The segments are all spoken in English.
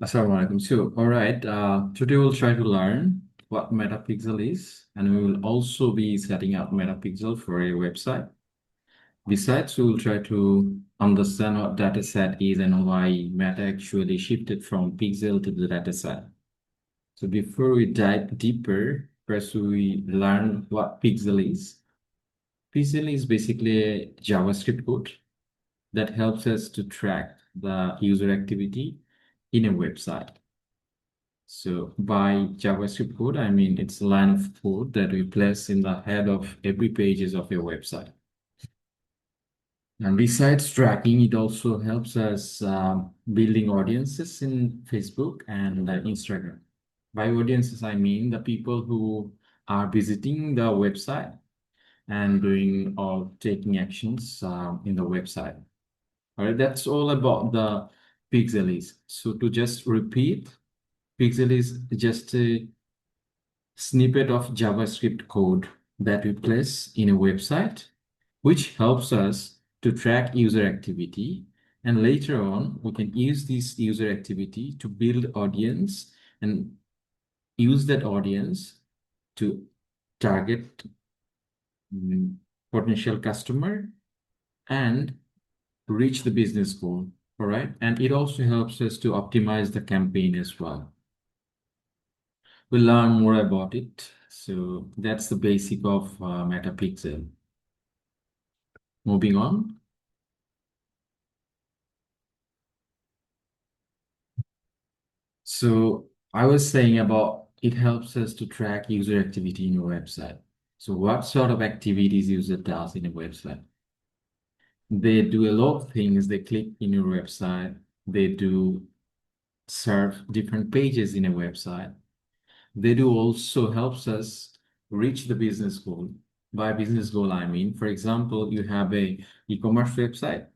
Assalamualaikum. So, all right, today we'll try to learn what metapixel is, and we will also be setting up metapixel for a website. Besides, we will try to understand what dataset is and why Meta actually shifted from pixel to the dataset. So before we dive deeper, first we learn what pixel is. Pixel is basically a JavaScript code that helps us to track the user activity in a website. So by JavaScript code, I mean it's a line of code that we place in the head of every pages of your website. And besides tracking, it also helps us building audiences in Facebook and Instagram. By audiences, I mean the people who are visiting the website and doing or taking actions in the website. All right, that's all about the pixel is. So to just repeat, pixel is just a snippet of JavaScript code that we place in a website, which helps us to track user activity. And later on, we can use this user activity to build audience and use that audience to target mm, potential customer and reach the business goal. All right. And it also helps us to optimize the campaign as well. We'll learn more about it. So that's the basic of Metapixel. Moving on. So I was saying about it helps us to track user activity in your website. So what sort of activities user does in a website? They do a lot of things. They click in your website. They do serve different pages in a website. They do also helps us reach the business goal. By business goal, I mean, for example, you have a e-commerce website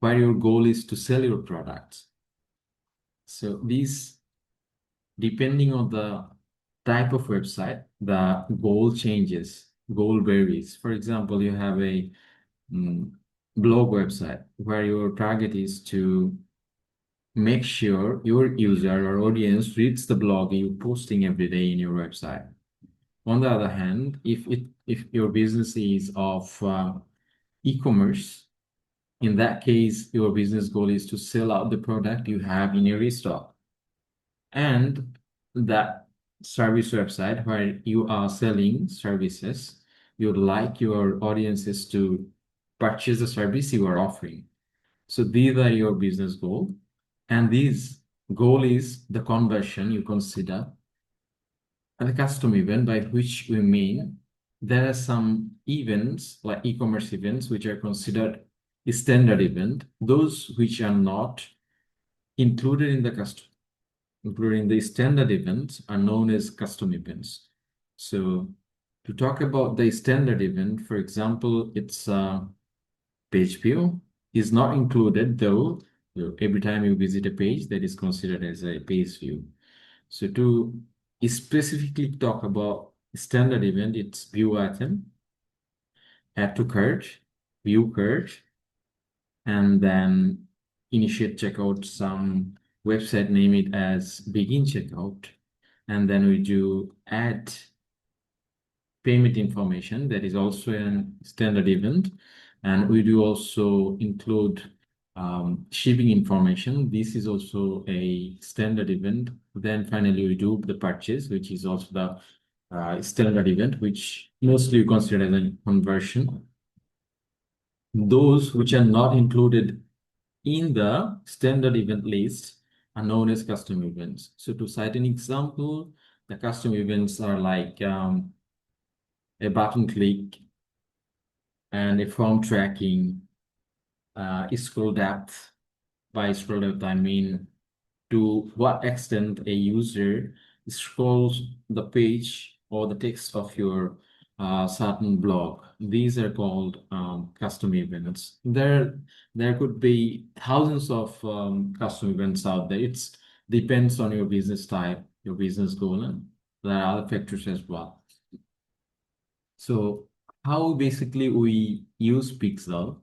where your goal is to sell your products. So these, depending on the type of website, the goal changes, goal varies. For example, you have a mm, blog website where your target is to make sure your user or audience reads the blog you're posting every day in your website. On the other hand, if your business is of e-commerce, in that case, your business goal is to sell out the product you have in your restock. And that service website where you are selling services, you'd like your audiences to purchase the service you are offering. So these are your business goal. And this goal is the conversion you consider. And the custom event, by which we mean there are some events like e-commerce events which are considered a standard event, those which are not included in the custom, including the standard events are known as custom events. So to talk about the standard event, for example, it's page view is not included, though every time you visit a page, that is considered as a page view. So to specifically talk about standard event, it's view item, add to cart, view cart, and then initiate checkout. Some website name it as begin checkout, and then we do add payment information. That is also a standard event, and we do also include shipping information. This is also a standard event. Then finally we do the purchase, which is also the standard event, which mostly you consider as a conversion. Those which are not included in the standard event list are known as custom events. So to cite an example, the custom events are like a button click and a form tracking, scroll depth. By scroll depth, I mean to what extent a user scrolls the page or the text of your certain blog. These are called custom events. There could be thousands of custom events out there. It depends on your business type, your business goal, and there are other factors as well. So how basically we use Pixel?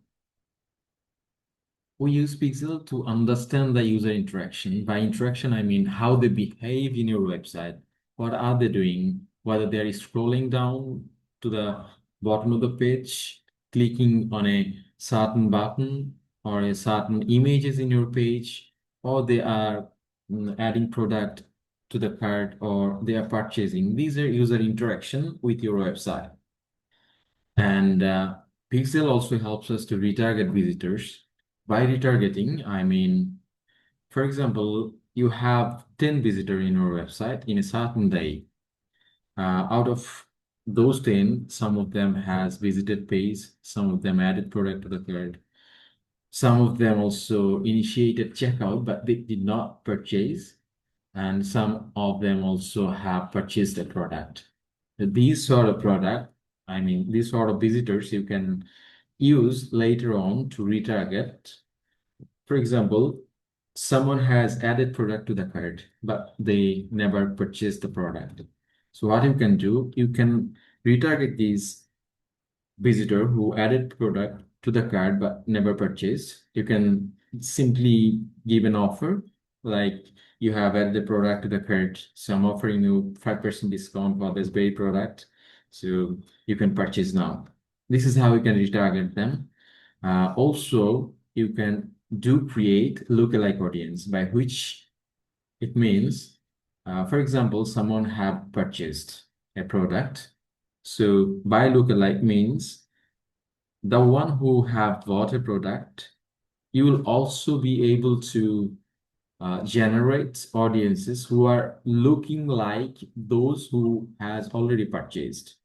we use Pixel to understand the user interaction. By interaction, I mean how they behave in your website. What are they doing? Whether they are scrolling down to the bottom of the page, clicking on a certain button or a certain images in your page, or they are adding product to the cart, or they are purchasing. These are user interaction with your website. And Pixel also helps us to retarget visitors. By retargeting, I mean, for example, you have 10 visitors in your website in a certain day. Out of those 10, some of them has visited page, some of them added product to the cart, some of them also initiated checkout, but they did not purchase, and some of them also have purchased a product. These sort of product, I mean, these sort of visitors you can use later on to retarget. For example, someone has added product to the cart, but they never purchased the product. So what you can do, you can retarget these visitor who added product to the cart but never purchased. You can simply give an offer like you have added the product to the cart, so I'm offering you 5% discount for this very product. So you can purchase now. This is how you can retarget them. Also, you can do create lookalike audience, by which it means, for example, someone have purchased a product. So buy lookalike means the one who have bought a product, you will also be able to generate audiences who are looking like those who has already purchased.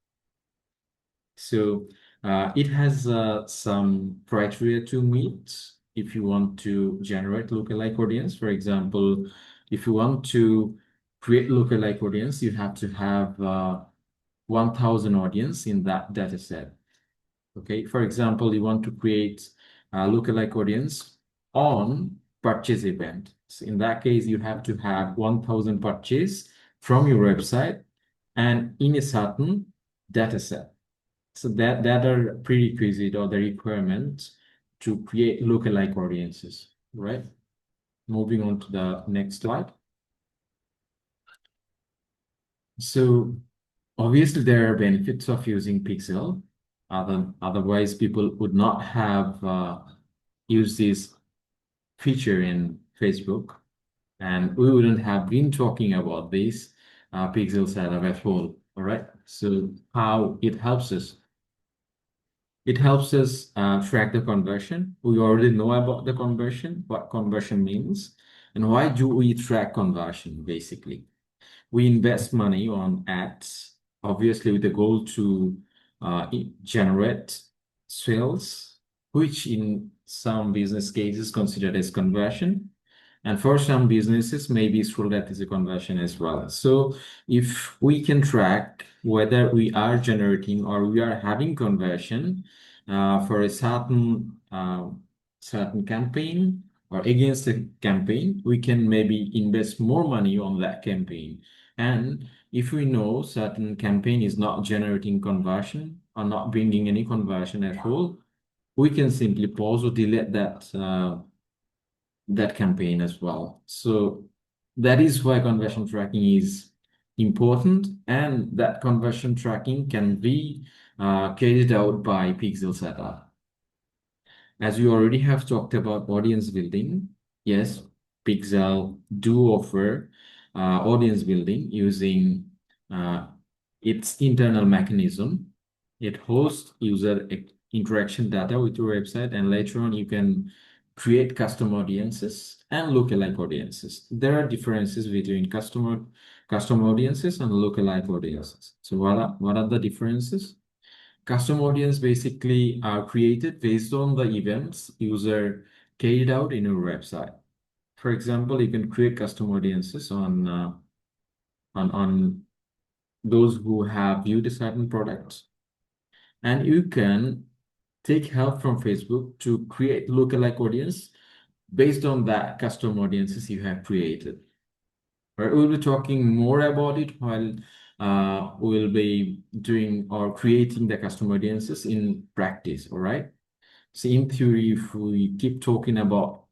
So it has some criteria to meet if you want to generate lookalike audience. For example, if you want to create lookalike audience, you have to have 1,000 audience in that data set. Okay, for example, you want to create a lookalike audience on purchase event. So in that case, you have to have 1,000 purchase from your website and in a certain data set. So that are prerequisite or the requirement to create lookalike audiences, right? Moving on to the next slide. So obviously there are benefits of using Pixel. Otherwise, people would not have used this feature in Facebook, and we wouldn't have been talking about this Pixel setup at all. All right. So how it helps us? It helps us track the conversion. We already know about the conversion, what conversion means, and why do we track conversion, basically. We invest money on ads, obviously with the goal to generate sales, which in some business cases considered as conversion. And for some businesses, maybe through that is a conversion as well. So if we can track whether we are generating or we are having conversion for a certain campaign or against a campaign, we can maybe invest more money on that campaign. And if we know certain campaign is not generating conversion or not bringing any conversion at all, we can simply pause or delete that campaign as well. So that is why conversion tracking is important, and that conversion tracking can be carried out by Pixel Setup. As we already have talked about audience building, yes, Pixel do offer audience building using its internal mechanism. It hosts user interaction data with your website, and later on you can create custom audiences and lookalike audiences. There are differences between custom audiences and lookalike audiences. So what are the differences? Custom audience basically are created based on the events user carried out in your website. For example, you can create custom audiences on those who have viewed a certain product, and you can take help from Facebook to create lookalike audience based on that custom audiences you have created. Right? We'll be talking more about it while we'll be doing or creating the custom audiences in practice. All right. So in theory, if we keep talking about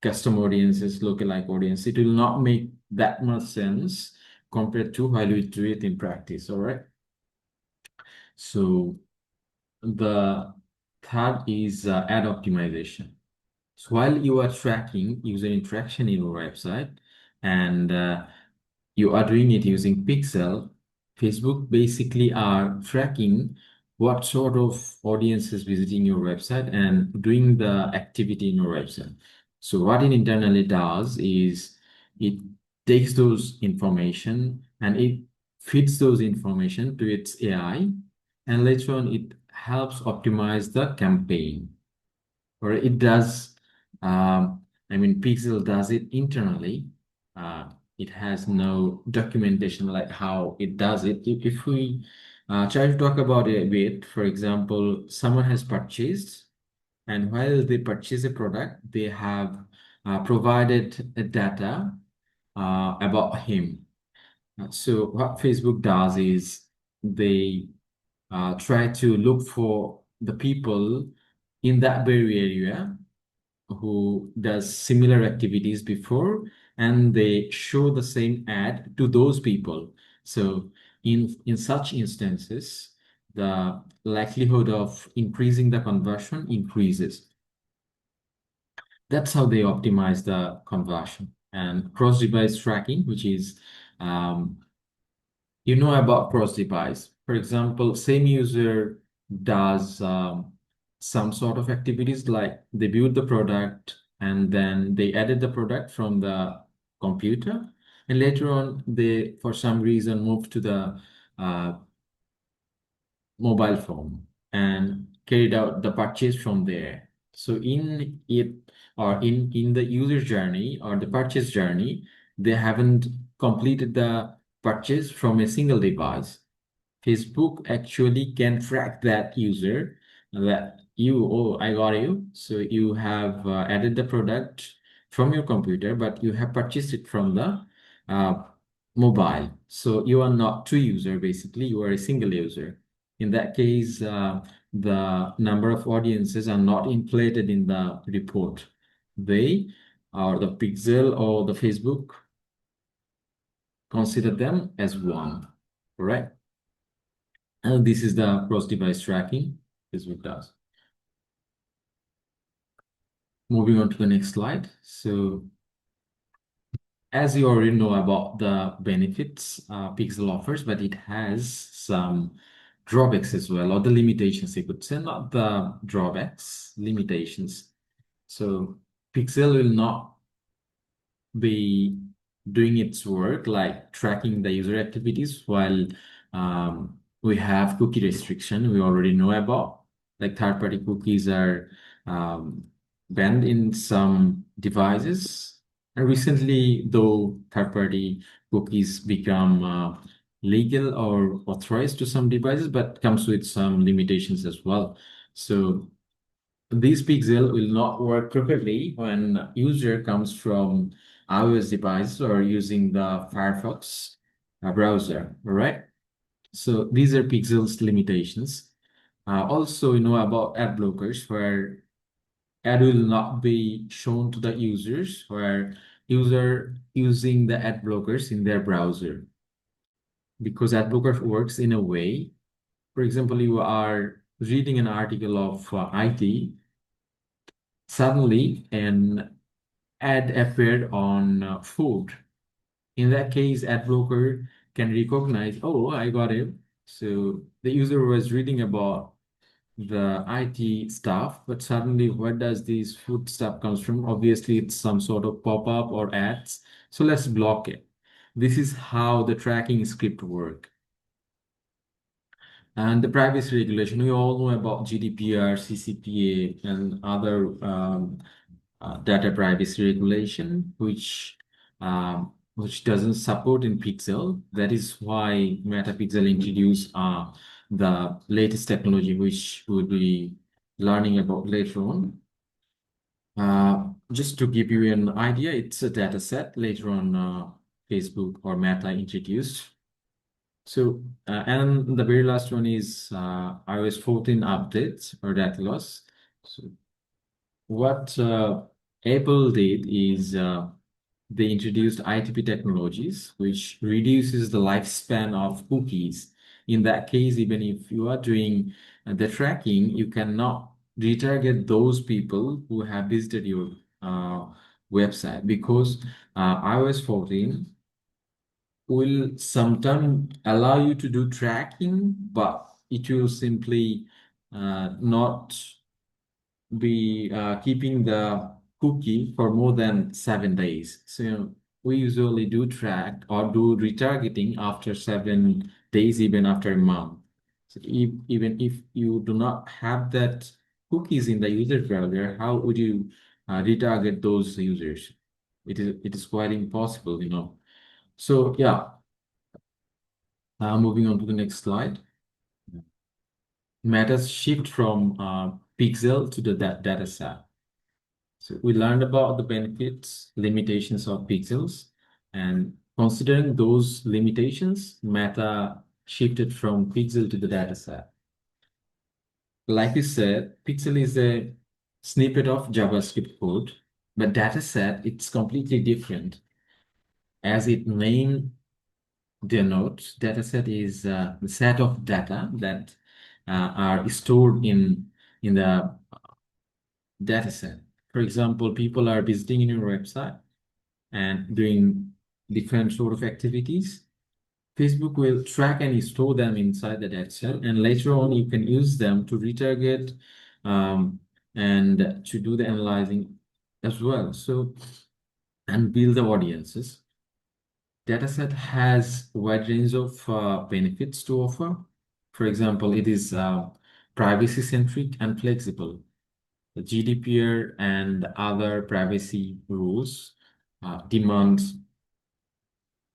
custom audiences, lookalike audience, it will not make that much sense compared to while we do it in practice. All right. So the third is ad optimization. So while you are tracking user interaction in your website and you are doing it using Pixel, Facebook basically are tracking what sort of audience is visiting your website and doing the activity in your website. So what it internally does is it takes those information and it feeds those information to its AI, and later on it helps optimize the campaign, or it does. I mean, Pixel does it internally. It has no documentation like how it does it. If we try to talk about it a bit, for example, someone has purchased, and while they purchase a product, they have provided a data about him. So what Facebook does is they try to look for the people in that very area who does similar activities before, and they show the same ad to those people. So in such instances, the likelihood of increasing the conversion increases. That's how they optimize the conversion. And cross-device tracking, which is um, about cross-device. For example, same user does some sort of activities like they viewed the product and then they added the product from the computer, and later on they, for some reason, moved to the uh, mobile phone and carried out the purchase from there. So in it, or in the user journey or the purchase journey, they haven't completed the purchase from a single device. Facebook actually can track that user, that oh, I got you. So you have added the product from your computer, but you have purchased it from the uh, mobile. So you are not two user, basically, you are a single user. In that case, the number of audiences are not inflated in the report. They, or the Pixel or the Facebook, consider them as one, right? And this is the cross-device tracking Facebook does. Moving on to the next slide. So as you already know about the benefits Pixel offers, but it has some drawbacks as well, or the limitations, you could say, not the drawbacks, limitations. So Pixel will not be doing its work, like tracking the user activities, while we have cookie restriction we already know about. Like third-party cookies are um, banned in some devices. And recently, though, third-party cookies become legal or authorized to some devices, but comes with some limitations as well. So this pixel will not work perfectly when user comes from iOS device or using the Firefox browser, all right? So these are pixels limitations. Also, about ad blockers, where ad will not be shown to the users, where user using the ad blockers in their browser, because ad blocker works in a way. For example, you are reading an article of IT. Suddenly, an ad appeared on food. In that case, ad broker can recognize, oh, I got it. So the user was reading about the IT stuff, but suddenly, where does this food stuff comes from? Obviously, it's some sort of pop-up or ads. So let's block it. This is how the tracking script work. And the privacy regulation, we all know about GDPR, CCPA, and other data privacy regulation, which doesn't support in Pixel. That is why Meta Pixel introduced the latest technology, which we'll be learning about later on. Just to give you an idea, it's a data set later on Facebook or Meta introduced. So, and the very last one is iOS 14 updates or data loss. So what Apple did is they introduced ITP technologies, which reduces the lifespan of cookies. In that case, even if you are doing the tracking, you cannot retarget those people who have visited your uh, website because iOS 14 will sometimes allow you to do tracking, but it will simply not be keeping the cookie for more than 7 days. So we usually do track or do retargeting after 7 days, even after a month. So even if you do not have that cookies in the user behavior, how would you retarget those users? It is quite impossible, you know. So yeah, moving on to the next slide. Matters shift from pixel to the data set. So we learned about the benefits, limitations of pixels, and considering those limitations, Meta shifted from pixel to the dataset. Like you said, pixel is a snippet of JavaScript code, but dataset, it's completely different. As its name denotes, dataset is the set of data that are stored in the dataset. For example, people are visiting your website and doing different sort of activities. Facebook will track and store them inside the dataset, and later on you can use them to retarget um, and to do the analyzing as well. So and build the audiences. Dataset has a wide range of benefits to offer. For example, it is privacy centric and flexible. The GDPR and other privacy rules demand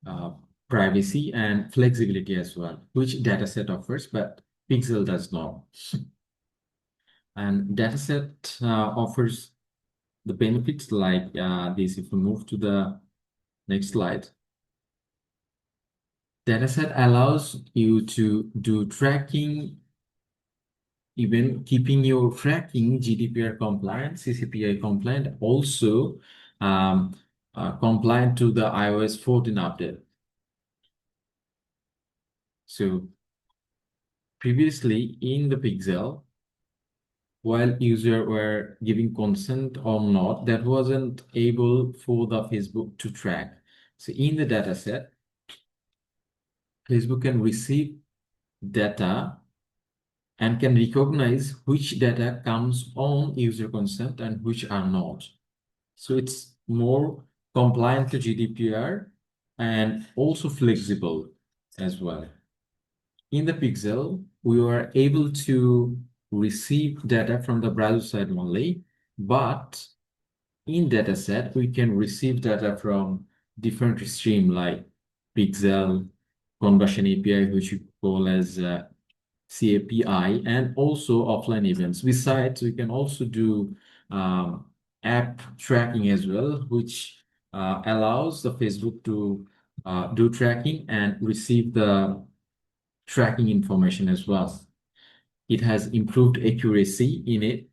uh, privacy and flexibility as well, which dataset offers, but Pixel does not. And dataset offers the benefits like this. If we move to the next slide, dataset allows you to do tracking, even keeping your tracking GDPR compliant, CCPI compliant, also um, compliant to the iOS 14 update. So previously in the Pixel, while users were giving consent or not, that wasn't able for the Facebook to track. So in the data set, Facebook can receive data and can recognize which data comes on user consent and which are not. So it's more compliant to GDPR and also flexible as well. In the Pixel, we were able to receive data from the browser side only, but in dataset, we can receive data from different stream like Pixel, Conversion API, which we call as CAPI, and also offline events. Besides, we can also do app tracking as well, which allows the Facebook to do tracking and receive the tracking information as well. It has improved accuracy in it,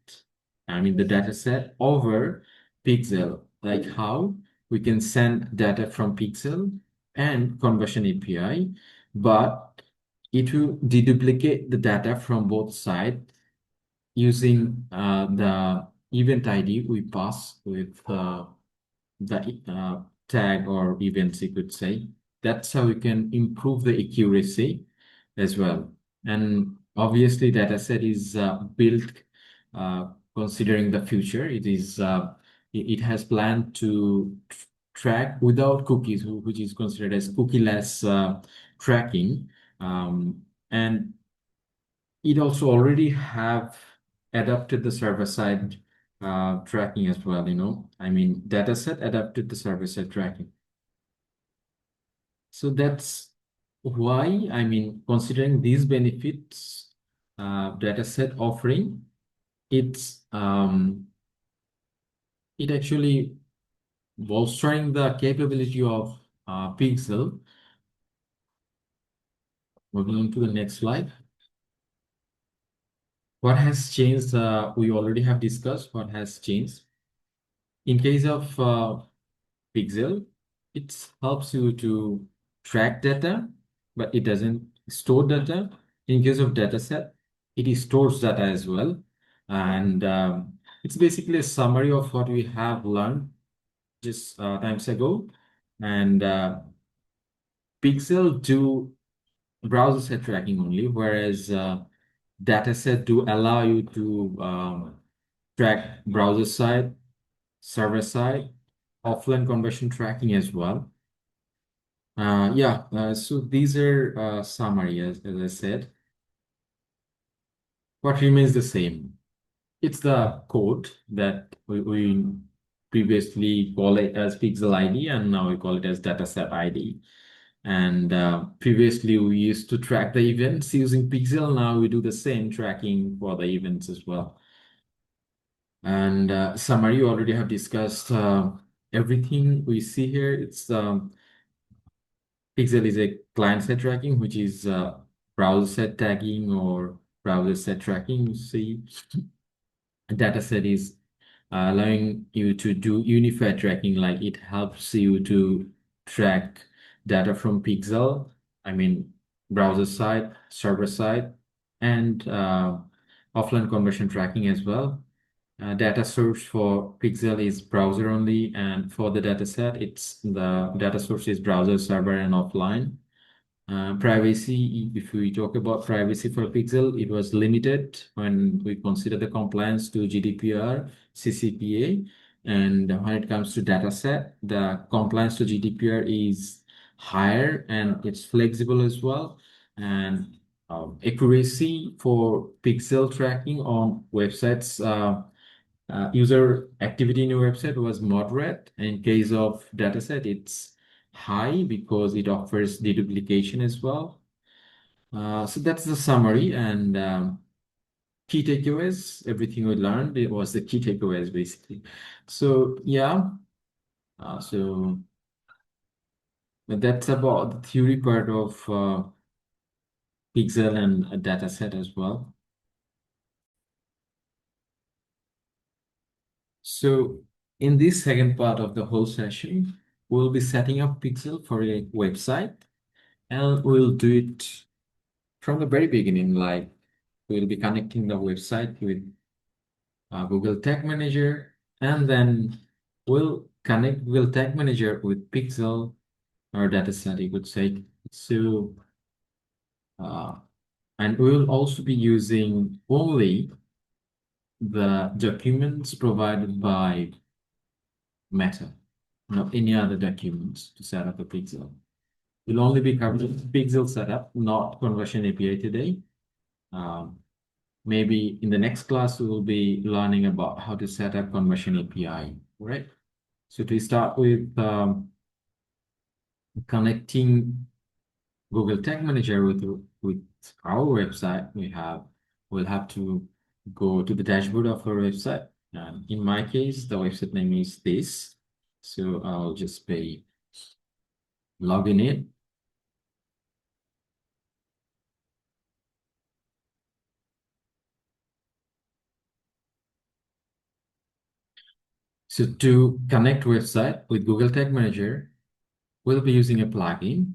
I mean the data set over Pixel, like how we can send data from Pixel and Conversion API, but it will deduplicate the data from both sides using the event ID we pass with the tag or events, you could say. That's how we can improve the accuracy as well. And obviously, dataset is built considering the future. It has planned to track without cookies, which is considered as cookieless tracking. And it also already have adapted the server-side tracking as well, you know. I mean, dataset adapted the server-side tracking. So that's why, I mean, considering these benefits, dataset offering, it actually bolstering the capability of Pixel. Moving on to the next slide. What has changed? We already have discussed what has changed. In case of Pixel, it helps you to track data, but it doesn't store data. In case of dataset, it stores data as well. And it's basically a summary of what we have learned just times ago. And Pixel do browser set tracking only, whereas dataset do allow you to track browser side, server side, offline conversion tracking as well. So these are summary as I said. What remains the same? It's the code that we previously call it as pixel ID, and now we call it as dataset ID. And previously we used to track the events using pixel. Now we do the same tracking for the events as well. And summary, you already have discussed everything we see here. It's Pixel is a client-side tracking, which is browser-side tagging or browser-side tracking. You see, dataset is allowing you to do unified tracking, like it helps you to track data from Pixel, I mean, browser side, server side, and offline conversion tracking as well. Data source for Pixel is browser only, and for the dataset, it's the data source is browser, server, and offline. Privacy, if we talk about privacy for Pixel, it was limited when we consider the compliance to GDPR, CCPA. And when it comes to dataset, the compliance to GDPR is higher and it's flexible as well. And accuracy for Pixel tracking on websites, user activity in your website was moderate. In case of dataset, it's high because it offers deduplication as well. So that's the summary and key takeaways. Everything we learned, it was the key takeaways basically. So yeah, so that's about the theory part of Pixel and a dataset as well. So in this second part of the whole session, we'll be setting up Pixel for a website, and we'll do it from the very beginning. Like we'll be connecting the website with Google Tag Manager, and then we'll connect Google Tag Manager with Pixel or dataset, you could say. So, uh, and we'll also be using only the documents provided by Meta, not any other documents to set up a Pixel. We'll only be covering Pixel setup, not conversion API today. Um, Maybe in the next class, we will be learning about how to set up conversion API, right? So to start with connecting Google Tag Manager with our website, we'll have to go to the dashboard of our website. And in my case, the website name is this. So I'll just log in it. So to connect website with Google Tag Manager, we'll be using a plugin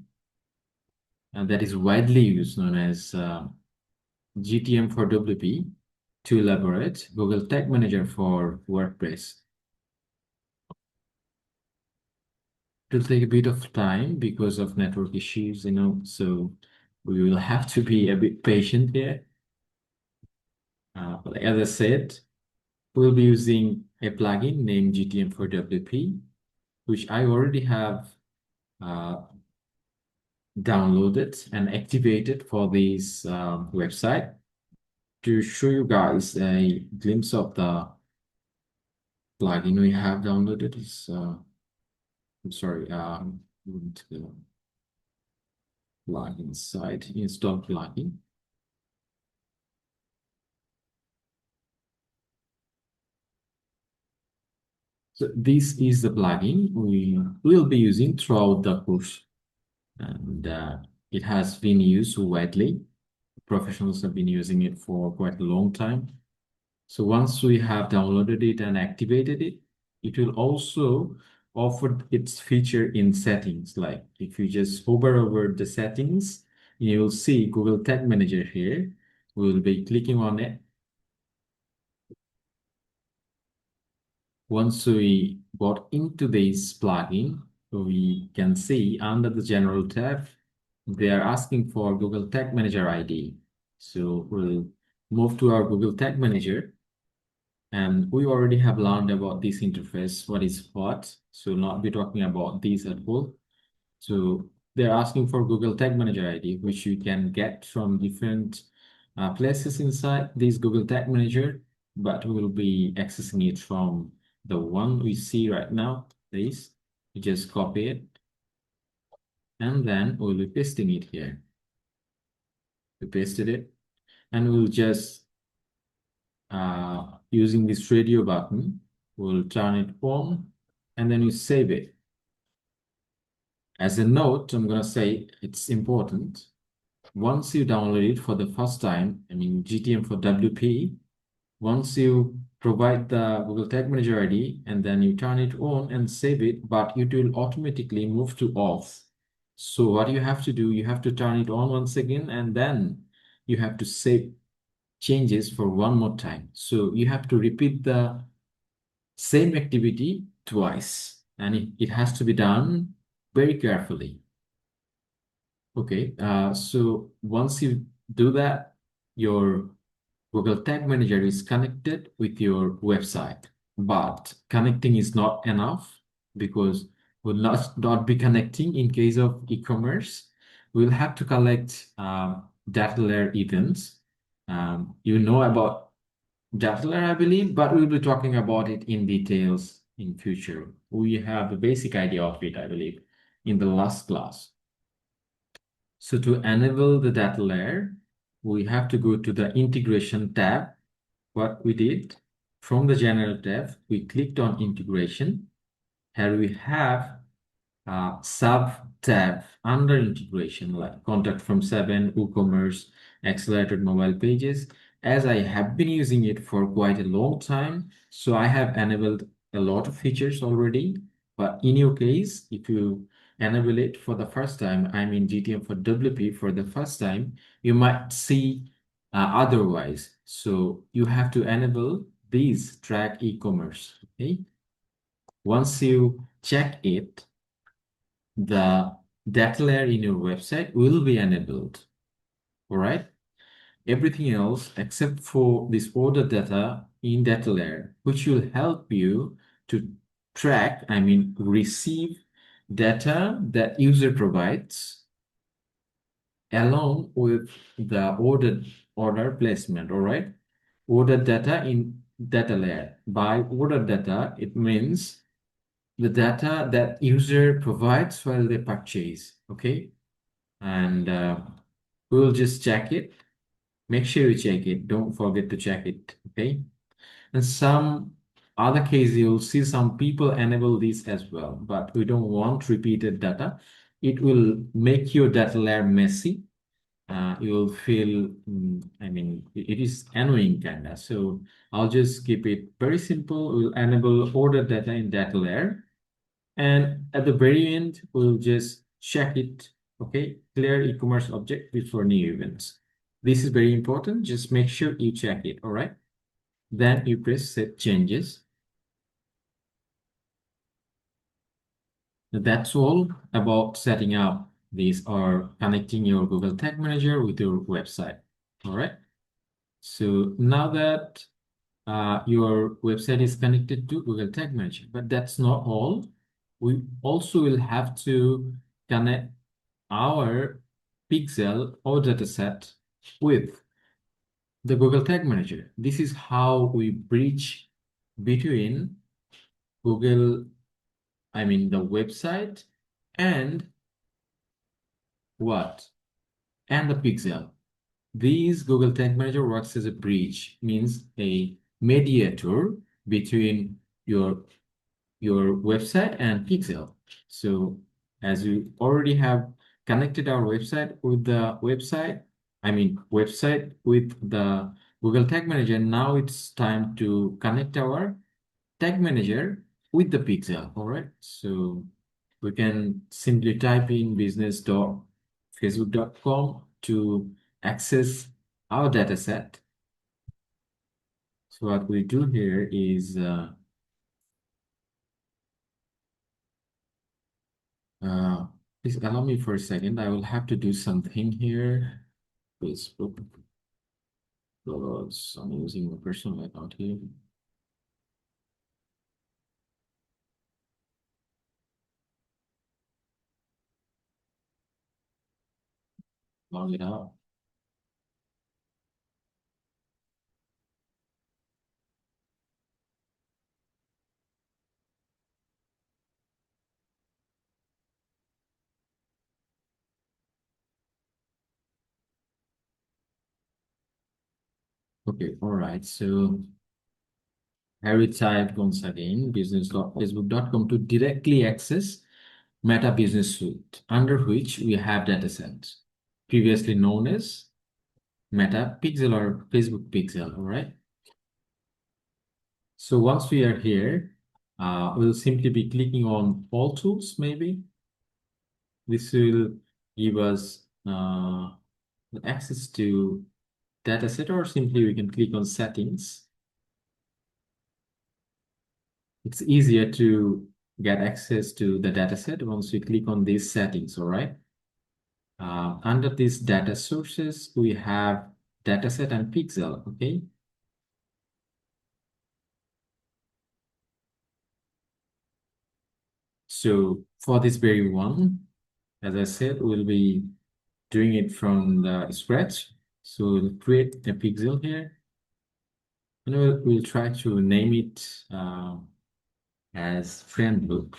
and that is widely used, known as GTM for WP, to elaborate Google Tag Manager for WordPress. It'll take a bit of time because of network issues, so we will have to be a bit patient here. But as I said, we'll be using a plugin named GTM for WP, which I already have downloaded and activated for this website. To show you guys a glimpse of the plugin we have downloaded is I'm sorry, going to the plugin site, install plugin. So this is the plugin we will be using throughout the course, and it has been used widely. professionals have been using it for quite a long time. So once we have downloaded it and activated it, it will also offer its feature in settings. Like if you just hover over the settings, you will see Google Tag Manager here. We will be clicking on it. Once we got into this plugin, we can see under the General tab, they are asking for Google Tag Manager ID. So we'll move to our Google Tag Manager. And we already have learned about this interface, what is what. So not be talking about these at all. So they're asking for Google Tag Manager ID, which you can get from different places inside this Google Tag Manager, but we will be accessing it from the one we see right now. This, you just copy it, and then we'll be pasting it here. We pasted it, and we'll just using this radio button, we'll turn it on, and then you save it. As a note, I'm going to say it's important. Once you download it for the first time, I mean GTM for WP, once you provide the Google Tag Manager ID and then you turn it on and save it, but it will automatically move to off. So what you have to do, you have to turn it on once again, and then you have to save changes for one more time. So you have to repeat the same activity twice, and it has to be done very carefully. Okay, so once you do that, your Google Tag Manager is connected with your website. But connecting is not enough, because we'll not be connecting in case of e-commerce. We'll have to collect data layer events. You know about data layer, I believe, but we'll be talking about it in details in future. We have a basic idea of it, I believe, in the last class. So to enable the data layer, we have to go to the integration tab. What we did, from the general tab, we clicked on integration. Here we have sub tab under integration, like contact from 7, WooCommerce, accelerated mobile pages. As I have been using it for quite a long time, so I have enabled a lot of features already. But in your case, if you enable it for the first time, I mean GTM for WP for the first time, you might see otherwise. So you have to enable these track e-commerce. Okay. Once you check it, the data layer in your website will be enabled. All right. Everything else except for this order data in data layer, which will help you to track, I mean, receive data that user provides along with the order placement. All right. Order data in data layer. By order data, it means the data that user provides while they purchase. Okay. And we'll just check it. Make sure you check it. Don't forget to check it. Okay. And some other case, you'll see some people enable this as well, but we don't want repeated data. It will make your data layer messy. You will feel, I mean, it is annoying kind of. So I'll just keep it very simple. We'll enable order data in data layer. And at the very end, we'll just check it. Okay, clear e-commerce object before new events. This is very important. Just make sure you check it. All right. Then you press set changes. That's all about setting up these or connecting your Google Tag Manager with your website. All right. So now that your website is connected to Google Tag Manager, but that's not all. We also will have to connect our pixel or dataset with the Google Tag Manager. This is how we bridge between Google, I mean the website, and what? And the pixel. These Google Tag Manager works as a bridge, means a mediator between your website and pixel. So as you already have connected our website with the website, I mean, website with the Google Tag Manager. Now it's time to connect our Tag Manager with the pixel. All right. So we can simply type in business.facebook.com to access our data set. So what we do here is uh, please allow me for a second. I will have to do something here. Facebook, because I'm using my personal account here. Log it out. Okay, all right. So I will type once again business.facebook.com to directly access Meta Business Suite, under which we have datasets, previously known as Meta Pixel or Facebook Pixel. All right. So once we are here, we'll simply be clicking on All Tools, maybe. This will give us access to dataset, or simply we can click on Settings. It's easier to get access to the dataset once we click on these settings, all right? Under these data sources, we have dataset and pixel, okay? So for this very one, as I said, we'll be doing it from the scratch. So we'll create a pixel here, and we'll try to name it as friend book.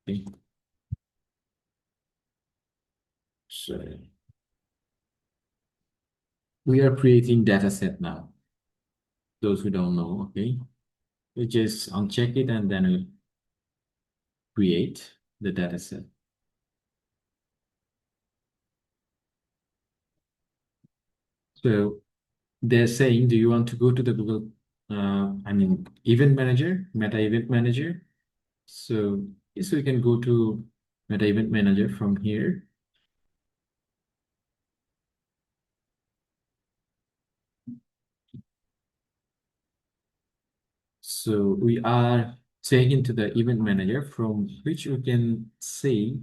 Okay? So we are creating dataset now. Those who don't know, okay? We just uncheck it and then we create the dataset. So they're saying, do you want to go to the Google, Event Manager, Meta Event Manager? So yes, we can go to Meta Event Manager from here. So we are taken to the Event Manager, from which we can see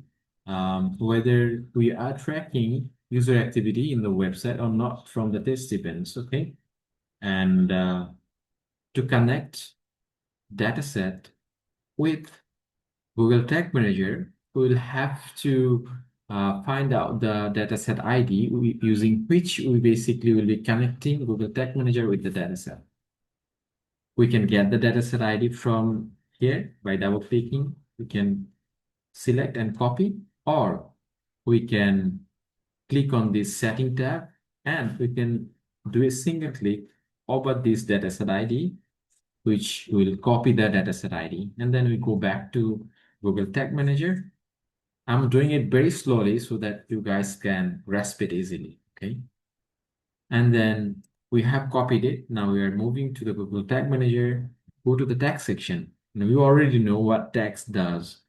whether we are tracking user activity in the website or not from the test events, okay? And to connect dataset with Google Tag Manager, we'll have to find out the dataset ID using which we basically will be connecting Google Tag Manager with the dataset. We can get the dataset ID from here by double clicking. We can select and copy, or we can click on this setting tab and we can do a single click over this dataset ID, which will copy the dataset ID. And then we go back to Google Tag Manager. I'm doing it very slowly so that you guys can grasp it easily, okay? And then we have copied it. Now we are moving to the Google Tag Manager, go to the tag section. Now you already know what tags does.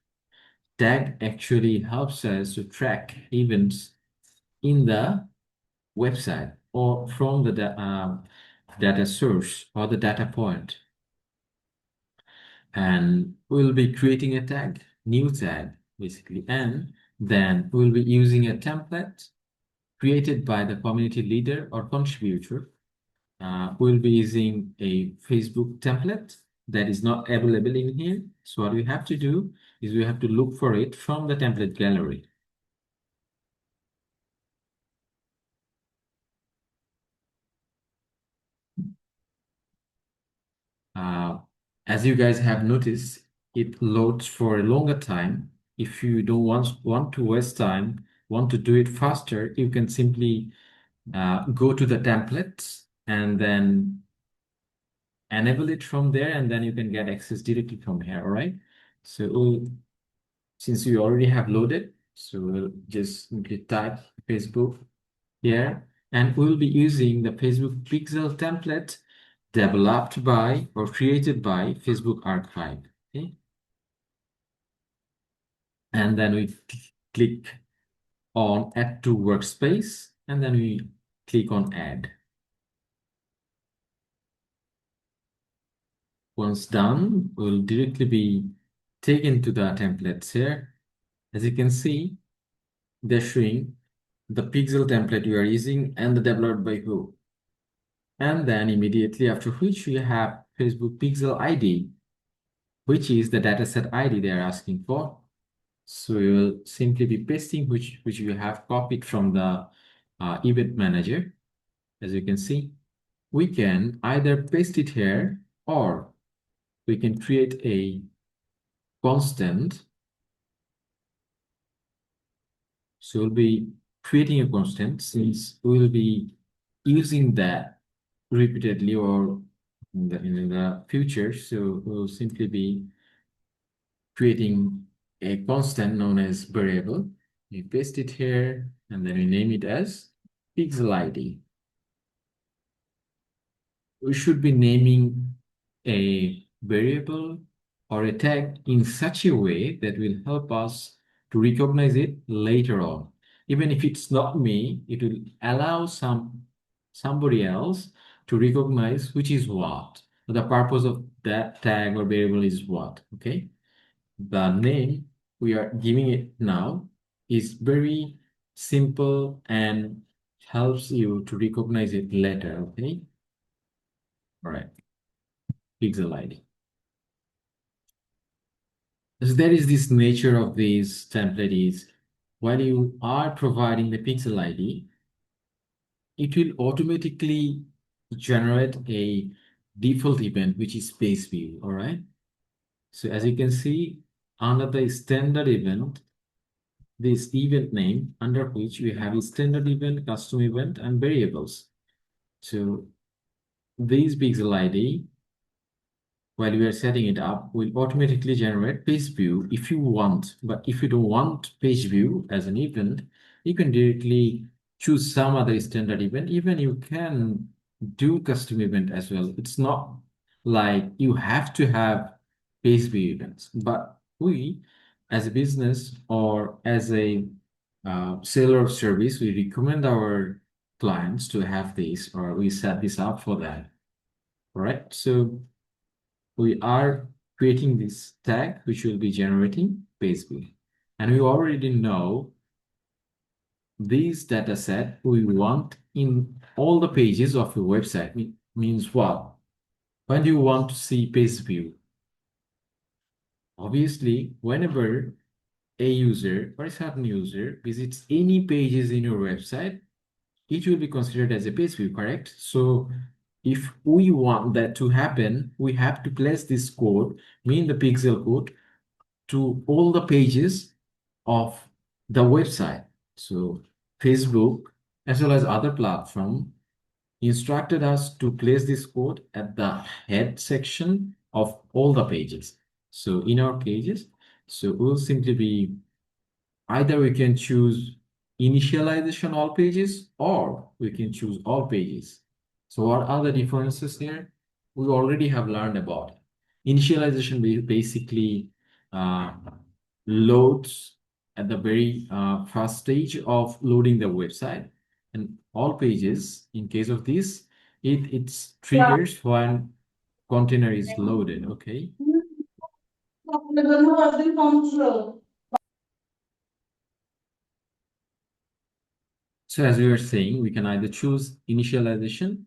Tag actually helps us to track events in the website or from the data source or the data point. And we'll be creating a tag, new tag, basically. And then we'll be using a template created by the community leader or contributor. We'll be using a Facebook template that is not available in here. So what we have to do is we have to look for it from the template gallery. Uh, as you guys have noticed, it loads for a longer time. If you don't want to waste time, want to do it faster, you can simply go to the templates and then enable it from there, and then you can get access directly from here. All right. So since you already have loaded, so we'll just simply type Facebook here. And we'll be using the Facebook pixel template developed by or created by Facebook Archive. Okay. And then we click on Add to Workspace, and then we click on Add. Once done, we'll directly be taken to the templates here. As you can see, they're showing the pixel template we are using and the developed by who. And then immediately after which we have Facebook pixel ID, which is the dataset ID they are asking for. So we will simply be pasting which we have copied from the event manager. As you can see, we can either paste it here or we can create a constant. So we'll be creating a constant since we will be using that repeatedly or in the future. So we'll simply be creating a constant known as variable. We paste it here and then we name it as pixel ID. We should be naming a variable or a tag in such a way that will help us to recognize it later on. Even if it's not me, it will allow somebody else to recognize which is what. The purpose of that tag or variable is what, okay? The name we are giving it now is very simple and helps you to recognize it later, okay? All right, pixel ID. So there is this nature of this template is while you are providing the pixel ID, it will automatically generate a default event, which is page view, all right? So as you can see, under the standard event, this event name under which we have a standard event, custom event, and variables. So these pixel ID, while we are setting it up, will automatically generate page view if you want. But if you don't want page view as an event, you can directly choose some other standard event. Even you can do custom event as well. It's not like you have to have page view events. But we, as a business or as a seller of service, we recommend our clients to have this, or we set this up for that. All right. So we are creating this tag which will be generating page view. And we already know this data set we want in all the pages of your website. Means what? When do you want to see page view? Obviously, whenever a user or a certain user visits any pages in your website, it will be considered as a page view, correct? So if we want that to happen, we have to place this code, mean the pixel code, to all the pages of the website. So Facebook, as well as other platform, instructed us to place this code at the head section of all the pages. So in our pages, so we'll simply be either we can choose initialization all pages or we can choose all pages. So what are the differences here? We already have learned about it. Initialization basically uh, loads at the very first stage of loading the website, and all pages, in case of this, it's triggers when container is loaded, okay? So as we were saying, we can either choose initialization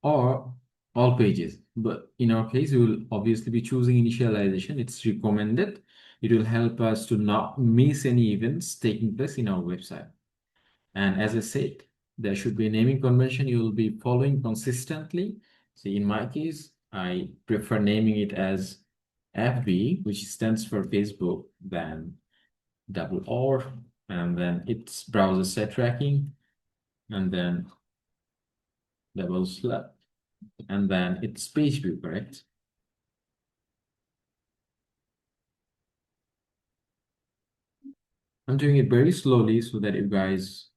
or all pages. But in our case, we will obviously be choosing initialization. It's recommended. It will help us to not miss any events taking place in our website. And as I said, there should be a naming convention you will be following consistently. So in my case, I prefer naming it as FB, which stands for Facebook, then double R, and then it's browser site tracking, and then double slash, and then it's page view, correct? I'm doing it very slowly so that you guys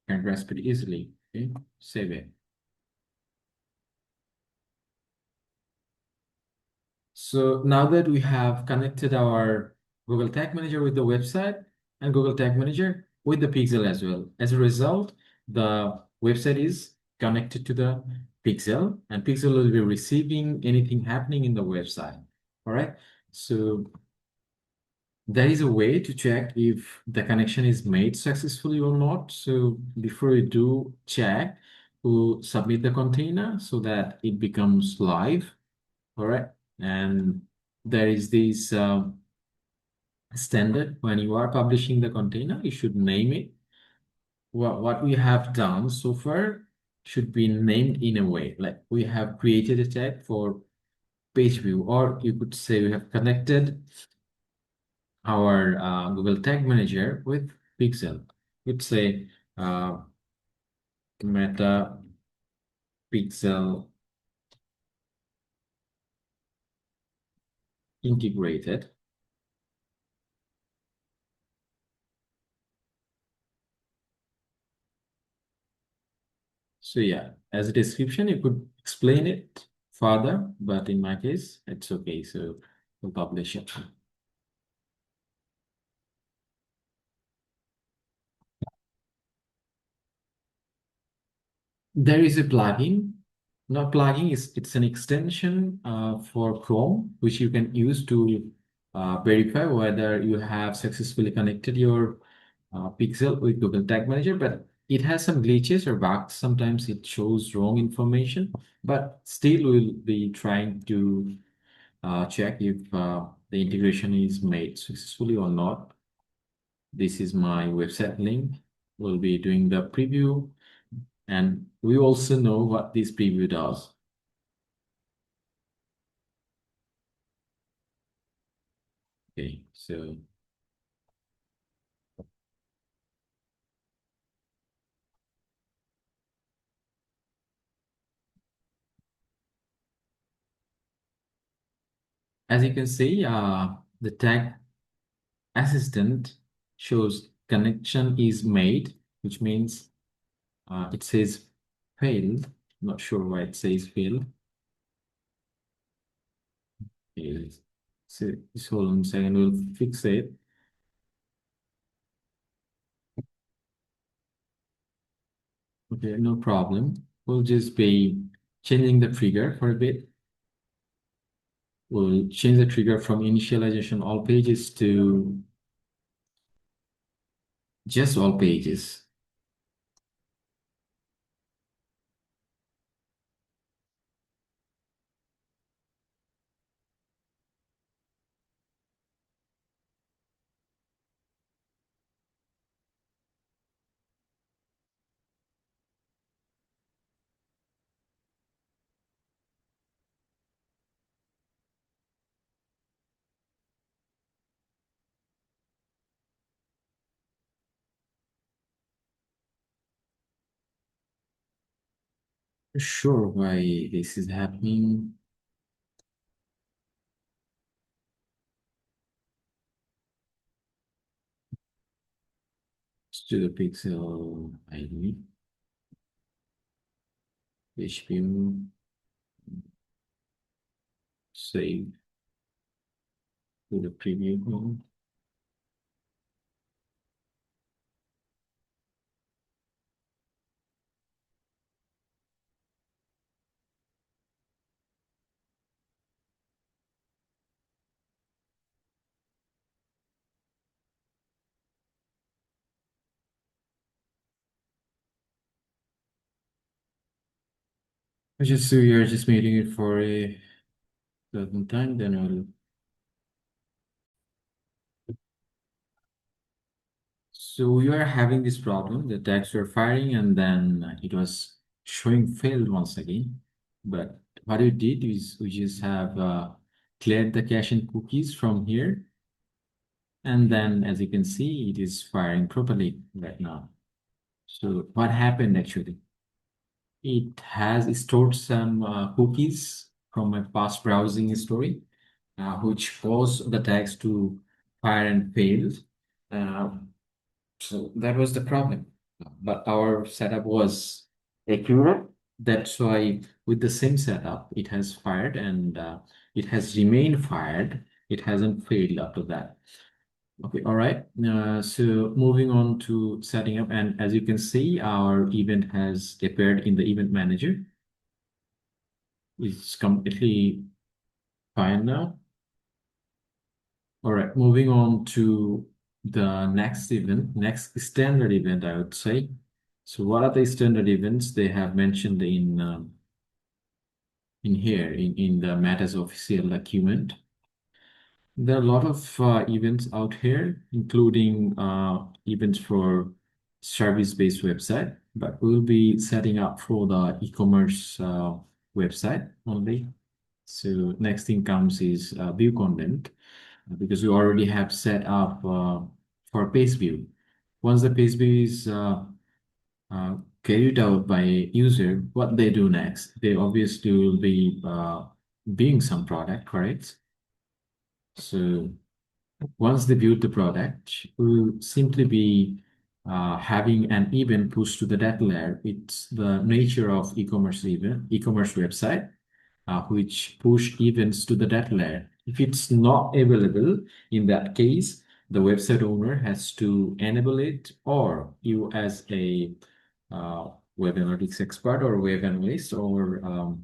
can grasp it easily. Okay, save it. So now that we have connected our Google Tag Manager with the website and Google Tag Manager with the pixel as well. As a result, the website is connected to the pixel and pixel will be receiving anything happening in the website. All right. So there is a way to check if the connection is made successfully or not. So before you do check, we'll submit the container so that it becomes live. All right. And there is this standard when you are publishing the container, you should name it. What we have done so far should be named in a way like we have created a tag for page view, or you could say we have connected our Google Tag Manager with Pixel. We'd say uh, Meta Pixel integrated. So yeah, as a description, you could explain it further, but in my case, it's okay. So we'll publish it. There is a plugin. Not plugin, it's an extension for Chrome, which you can use to verify whether you have successfully connected your Pixel with Google Tag Manager, but it has some glitches or bugs. Sometimes it shows wrong information, but still we'll be trying to check if the integration is made successfully or not. This is my website link. We'll be doing the preview, and we also know what this preview does. Okay, so as you can see, the tag assistant shows connection is made, which means it says failed. Not sure why it says failed. Okay, so just hold on a second, we'll fix it. Okay, no problem. We'll just be changing the trigger for a bit. We'll change the trigger from initialization all pages to just all pages. Sure why this is happening. To the pixel ID, HPM, save to the preview mode. Just so you're just meeting it for a certain time, then I'll. So we are having this problem. The tags were firing and then it was showing failed once again. But what we did is we just have cleared the cache and cookies from here. And then as you can see, it is firing properly right now. So what happened actually? It has stored some cookies from my past browsing history, which caused the tags to fire and fail. Uh, so that was the problem. But our setup was accurate. That's why with the same setup, it has fired and it has remained fired. It hasn't failed after that. Okay, all right. So moving on to setting up, and as you can see, our event has appeared in the event manager. It's completely fine now. All right, moving on to the next event, next standard event, I would say. So what are the standard events they have mentioned in here in the Meta's official document? There are a lot of events out here, including events for service-based website, but we'll be setting up for the e-commerce website only. So next thing comes is view content because we already have set up for page view. Once the page view is carried out by a user, what they do next? They obviously will be viewing some product, correct? So once they view the product, we'll simply be having an event pushed to the data layer. It's the nature of e-commerce event, e-commerce website, which push events to the data layer. If it's not available, in that case, the website owner has to enable it, or you as a web analytics expert or web analyst or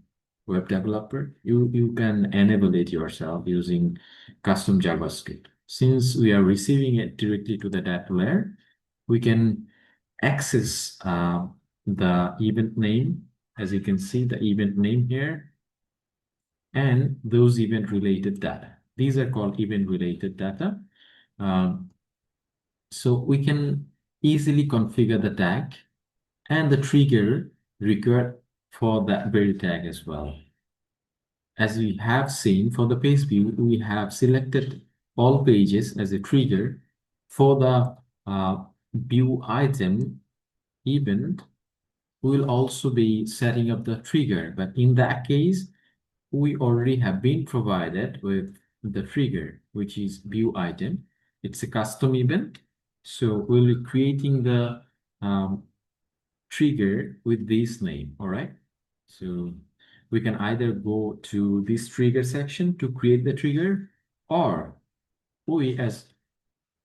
web developer, you can enable it yourself using custom JavaScript. Since we are receiving it directly to the data layer, we can access the event name. As you can see, the event name here and those event related data. These are called event related data. Um, so we can easily configure the tag and the trigger required for that very tag as well. As we have seen for the page view, we have selected all pages as a trigger for the view item event. We will also be setting up the trigger, but in that case, we already have been provided with the trigger, which is view item. It's a custom event. So we'll be creating the trigger with this name, all right? So we can either go to this trigger section to create the trigger, or as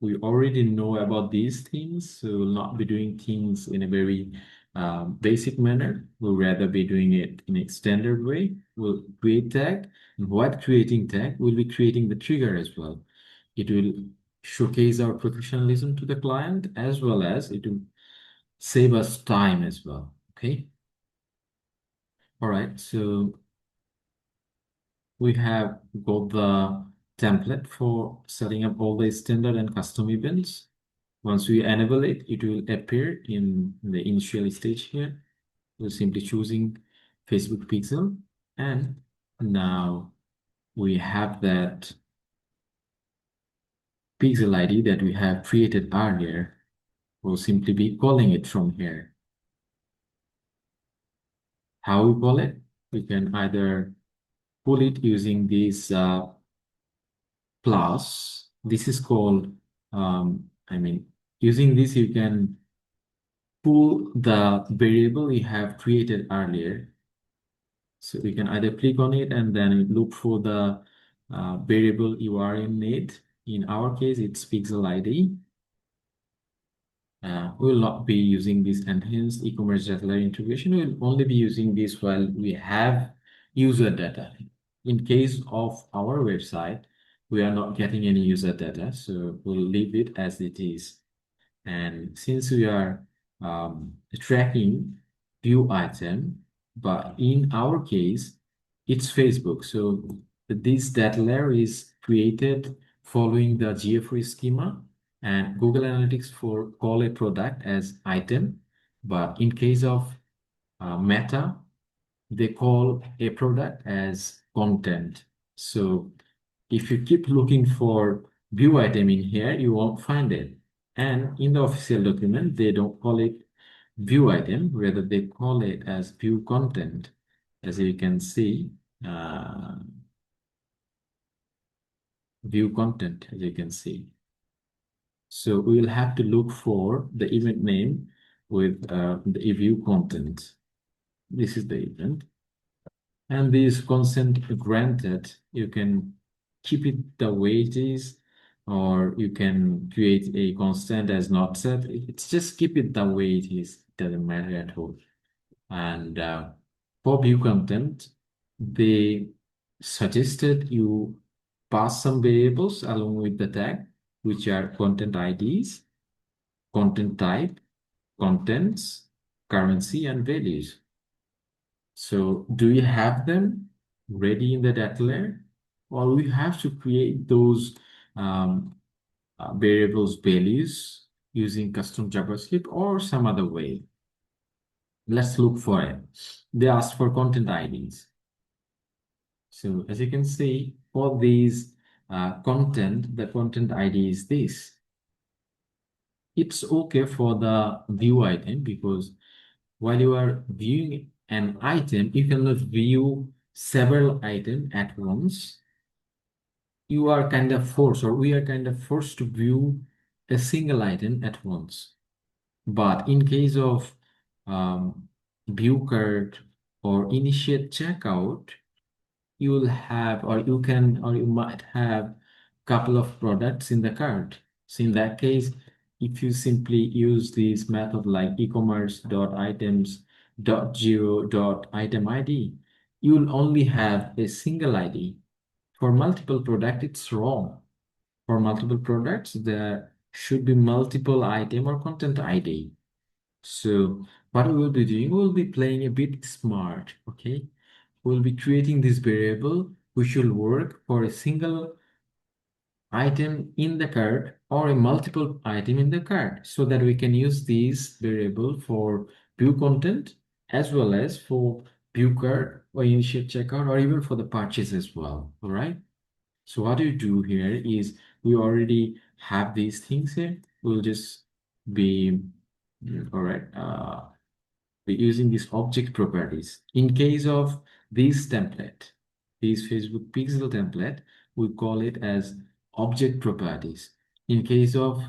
we already know about these things, so we'll not be doing things in a very basic manner. We'll rather be doing it in a standard way. We'll create tag, and while creating tag, we'll be creating the trigger as well. It will showcase our professionalism to the client, as well as it will save us time as well. Okay. All right. So we have got the template for setting up all the standard and custom events. Once we enable it, it will appear in the initial stage here. We're simply choosing Facebook Pixel. And now we have that pixel ID that we have created earlier. We'll simply be calling it from here. How we call it? We can either pull it using this plus. This is called, using this, you can pull the variable you have created earlier. So we can either click on it and then look for the variable you are in it. In our case, it's pixel ID. We will not be using this enhanced e-commerce data layer integration. We'll only be using this while we have user data. In case of our website, we are not getting any user data, so we'll leave it as it is. And since we are tracking view item, but in our case, it's Facebook. So this data layer is created following the GA4 schema, and Google Analytics for call a product as item. But in case of Meta, they call a product as content. So if you keep looking for view item in here, you won't find it. And in the official document, they don't call it view item, rather they call it as view content. As you can see, uh, view content, as you can see. So we'll have to look for the event name with the view content. This is the event. And this consent granted, you can keep it the way it is, or you can create a constant as not set. It's just keep it the way it is. It doesn't matter at all. And for view content, they suggested you pass some variables along with the tag, which are content IDs, content type, contents, currency, and values. So do you have them ready in the data layer? Or we have to create those um, variables values using custom JavaScript or some other way? Let's look for it. They ask for content IDs. So as you can see, for these content, the content ID is this. It's okay for the view item because while you are viewing an item, you cannot view several items at once. You are kind of forced, or we are kind of forced to view a single item at once. But in case of view cart or initiate checkout, you will have, or you can, or you might have couple of products in the cart. So in that case, if you simply use this method like ecommerce.items.0.item ID, you will only have a single ID. For multiple products, it's wrong. For multiple products, there should be multiple item or content ID. So what we will be doing, we'll be playing a bit smart, okay? We'll be creating this variable which will work for a single item in the cart or a multiple item in the cart so that we can use this variable for view content as well as for view cart or initiate checkout or even for the purchase as well. All right. So what you do here is we already have these things here. We'll just be all right. We're using these object properties. In case of this template, this Facebook pixel template, we call it as object properties. In case of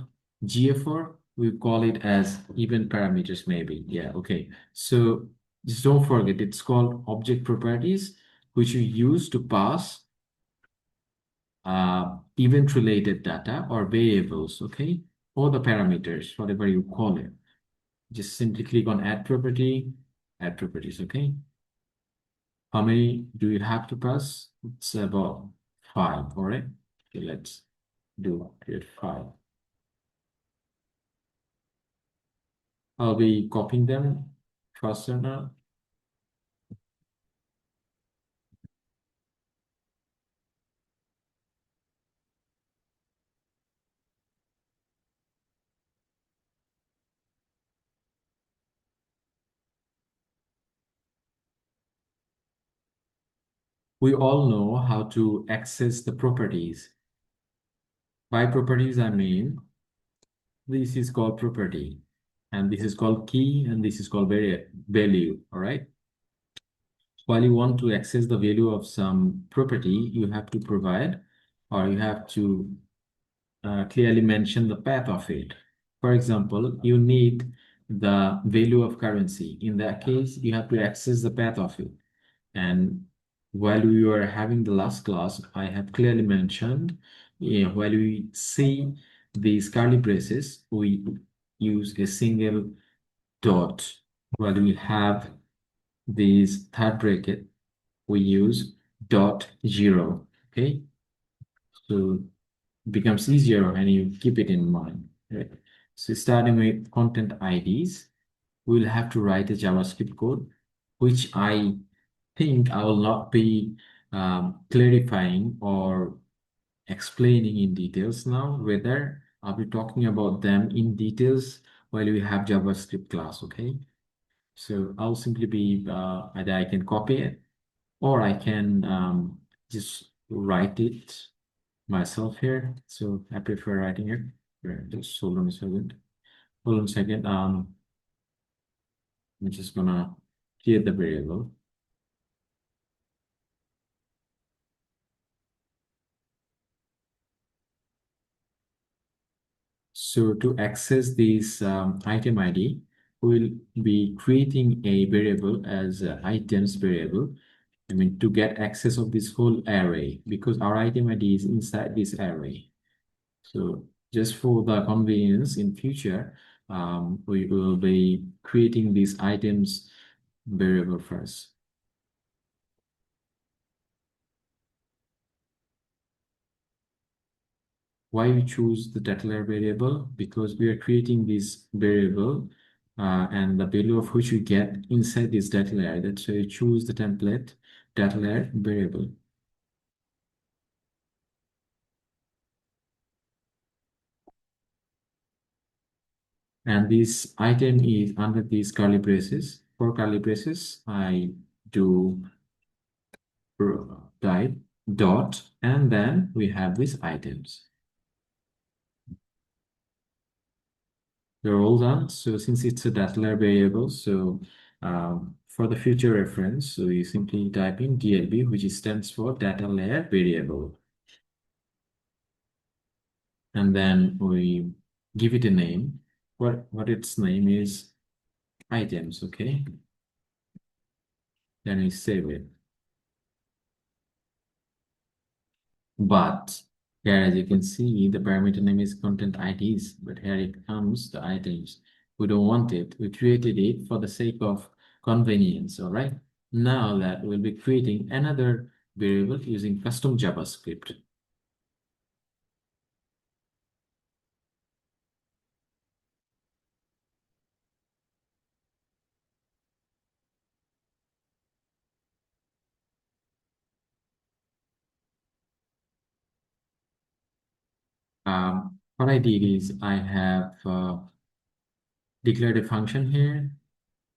GA4, we call it as event parameters maybe. Yeah, okay. So just don't forget, it's called object properties, which we use to pass event-related data or variables, okay? Or the parameters, whatever you call it. Just simply click on add property, add properties, okay? How many do you have to pass? It's about 5, all right? Okay, let's do create 5. I'll be copying them faster now. We all know how to access the properties. By properties, I mean this is called property, and this is called key, and this is called value, all right? While you want to access the value of some property, you have to provide or you have to clearly mention the path of it. For example, you need the value of currency. In that case, you have to access the path of it. And while we were having the last class, I have clearly mentioned, while we see these curly braces, we use a single dot. While we have this third bracket, we use dot zero. Okay, so it becomes easier when you keep it in mind. Right? So starting with content IDs, we'll have to write a JavaScript code, which I think I will not be clarifying or explaining in details now, whether I'll be talking about them in details while we have JavaScript class, okay? So I'll simply be, either I can copy it or I can just write it myself here. So I prefer writing it. Right, just hold on a second. Hold on a second. I'm just gonna create the variable. So to access this item ID, we'll be creating a variable as items variable. I mean, to get access of this whole array because our item ID is inside this array. So just for the convenience in future, we will be creating these items variable first. Why we choose the data layer variable? Because we are creating this variable and the value of which we get inside this data layer. That's why we choose the template data layer variable. And this item is under these curly braces. For curly braces, I do type dot, and then we have these items. They're all done. So since it's a data layer variable, so for the future reference, so you simply type in DLV, which stands for data layer variable. And then we give it a name. What its name is items, okay? Then we save it. But here, as you can see, the parameter name is content IDs, but here it comes the items. We don't want it. We created it for the sake of convenience, all right? Now that we'll be creating another variable using custom JavaScript. What I did is I have declared a function here,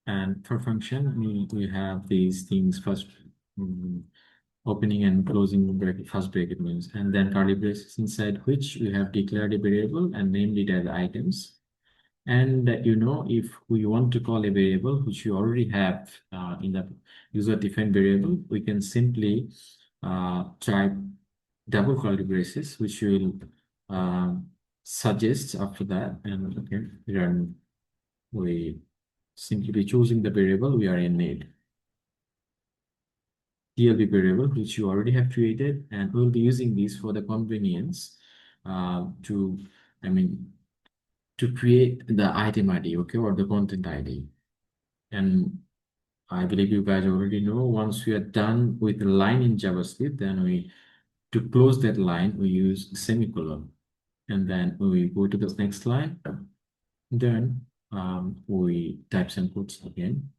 and for function, we have these things first. mm, Opening and closing bracket, first bracket means, and then curly braces inside which we have declared a variable and named it as items. And if we want to call a variable which you already have in the user-defined variable, we can simply type double curly braces, which will uh, suggest after that, and okay, we simply be choosing the variable we are in need. TLB variable, which you already have created, and we'll be using this for the convenience to, I mean, to create the item ID, okay, or the content ID. And I believe you guys already know, once we are done with the line in JavaScript, then to close that line, we use semicolon. And then we go to the next line, then we type some quotes again.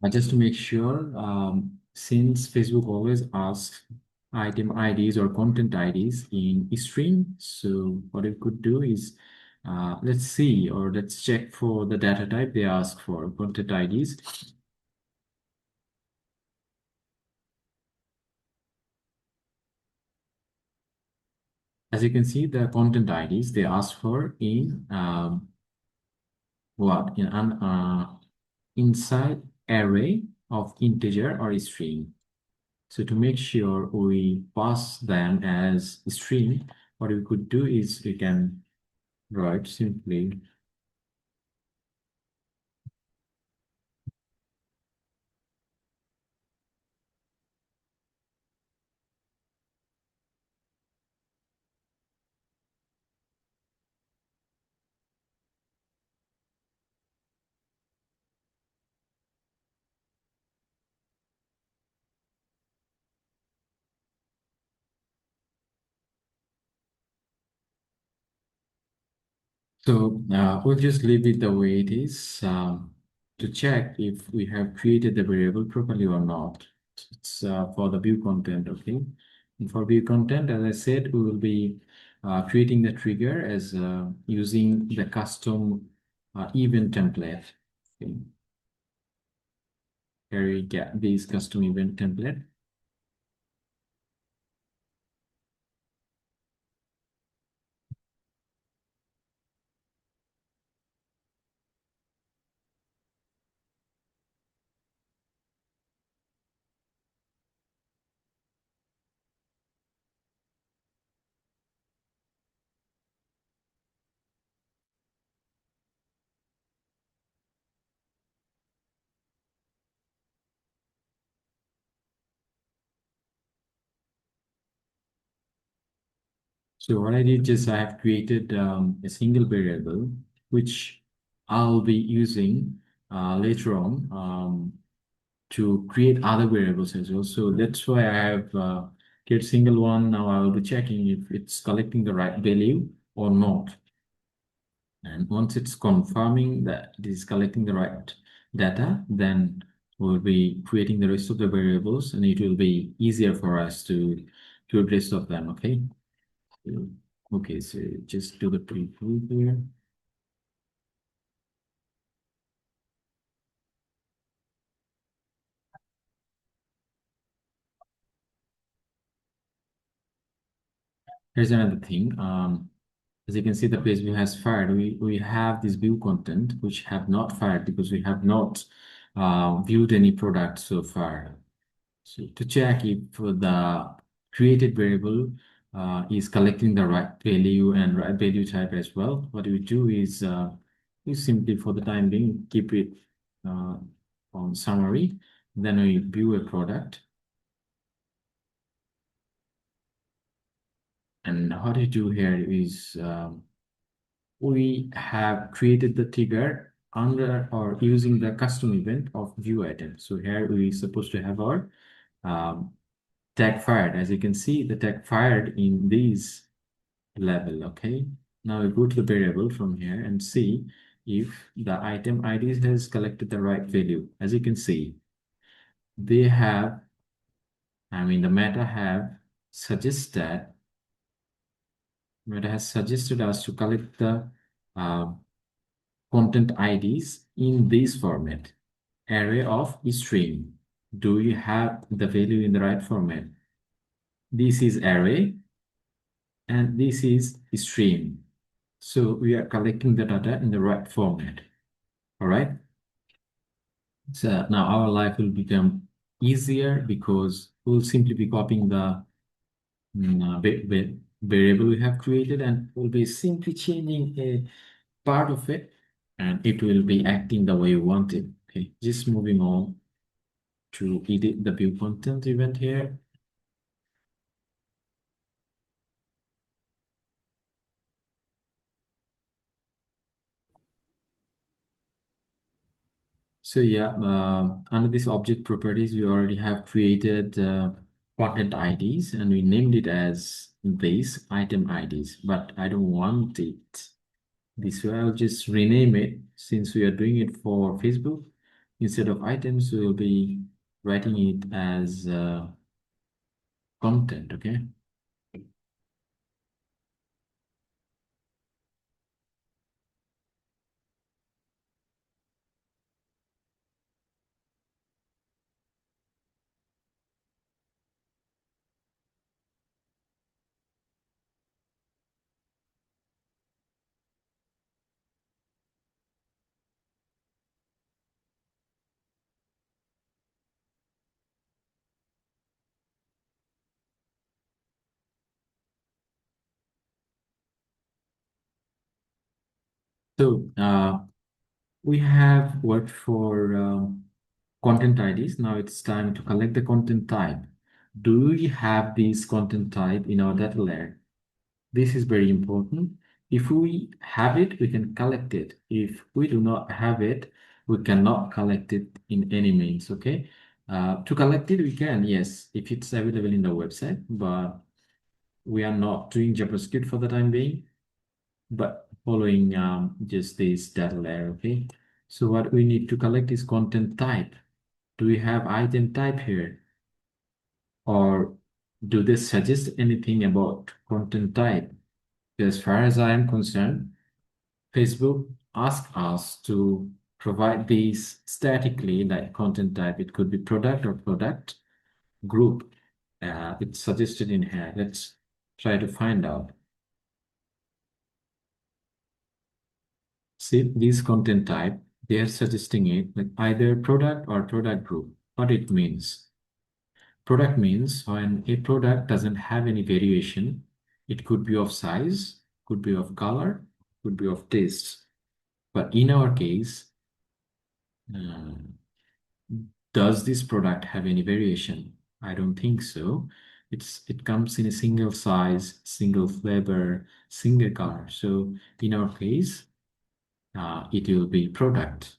Just to make sure, since Facebook always asks item IDs or content IDs in string, so what it could do is, let's see, or let's check for the data type they ask for, content IDs. As you can see, the content IDs they ask for in what? In an inside array of integer or string. So to make sure we pass them as string, what we could do is we can write simply So we'll just leave it the way it is to check if we have created the variable properly or not. It's for the view content, okay? And for view content, as I said, we will be creating the trigger as using the custom event template. Okay. Here we get this custom event template. So what I did is I have created a single variable which I'll be using later on to create other variables as well. So that's why I have create single one. Now I will be checking if it's collecting the right value or not. And once it's confirming that it is collecting the right data, then we'll be creating the rest of the variables and it will be easier for us to do the rest of them, okay? Okay, so just do the preview here. Here's another thing. As you can see, the page view has fired. We have this view content which have not fired because we have not viewed any product so far. So to check if the created variable is collecting the right value and right value type as well, what we do is we simply, for the time being, keep it uh, on summary. Then we view a product. And what we do here is we have created the trigger under or using the custom event of view item. So here we supposed to have our um, tag fired. As you can see, the tag fired in this level. Okay. Now we go to the variable from here and see if the item ID has collected the right value. As you can see, they have, the Meta has suggested us to collect the uh, content IDs in this format, array of string. Do you have the value in the right format? This is array and this is string. So we are collecting the data in the right format. All right. So now our life will become easier because we'll simply be copying the variable we have created and we'll be simply changing a part of it and it will be acting the way you want it. Okay, just moving on to edit the view content event here. So yeah, under this object properties, we already have created content IDs and we named it as base item IDs, but I don't want it this way. I'll just rename it since we are doing it for Facebook. Instead of items, we'll be writing it as content, okay? So we have worked for content IDs. Now it's time to collect the content type. Do we have this content type in our data layer? This is very important. If we have it, we can collect it. If we do not have it, we cannot collect it in any means, okay? To collect it, we can, yes, if it's available in the website, but we are not doing JavaScript for the time being. But following just this data layer, okay? So what we need to collect is content type. Do we have item type here? Or do they suggest anything about content type? As far as I am concerned, Facebook asks us to provide these statically, like content type. It could be product or product group. It's suggested in here. Let's try to find out. See, this content type, they are suggesting it like either product or product group. What it means? Product means when a product doesn't have any variation, it could be of size, could be of color, could be of taste. But in our case, uh, does this product have any variation? I don't think so. It comes in a single size, single flavor, single color. So in our case, it will be product.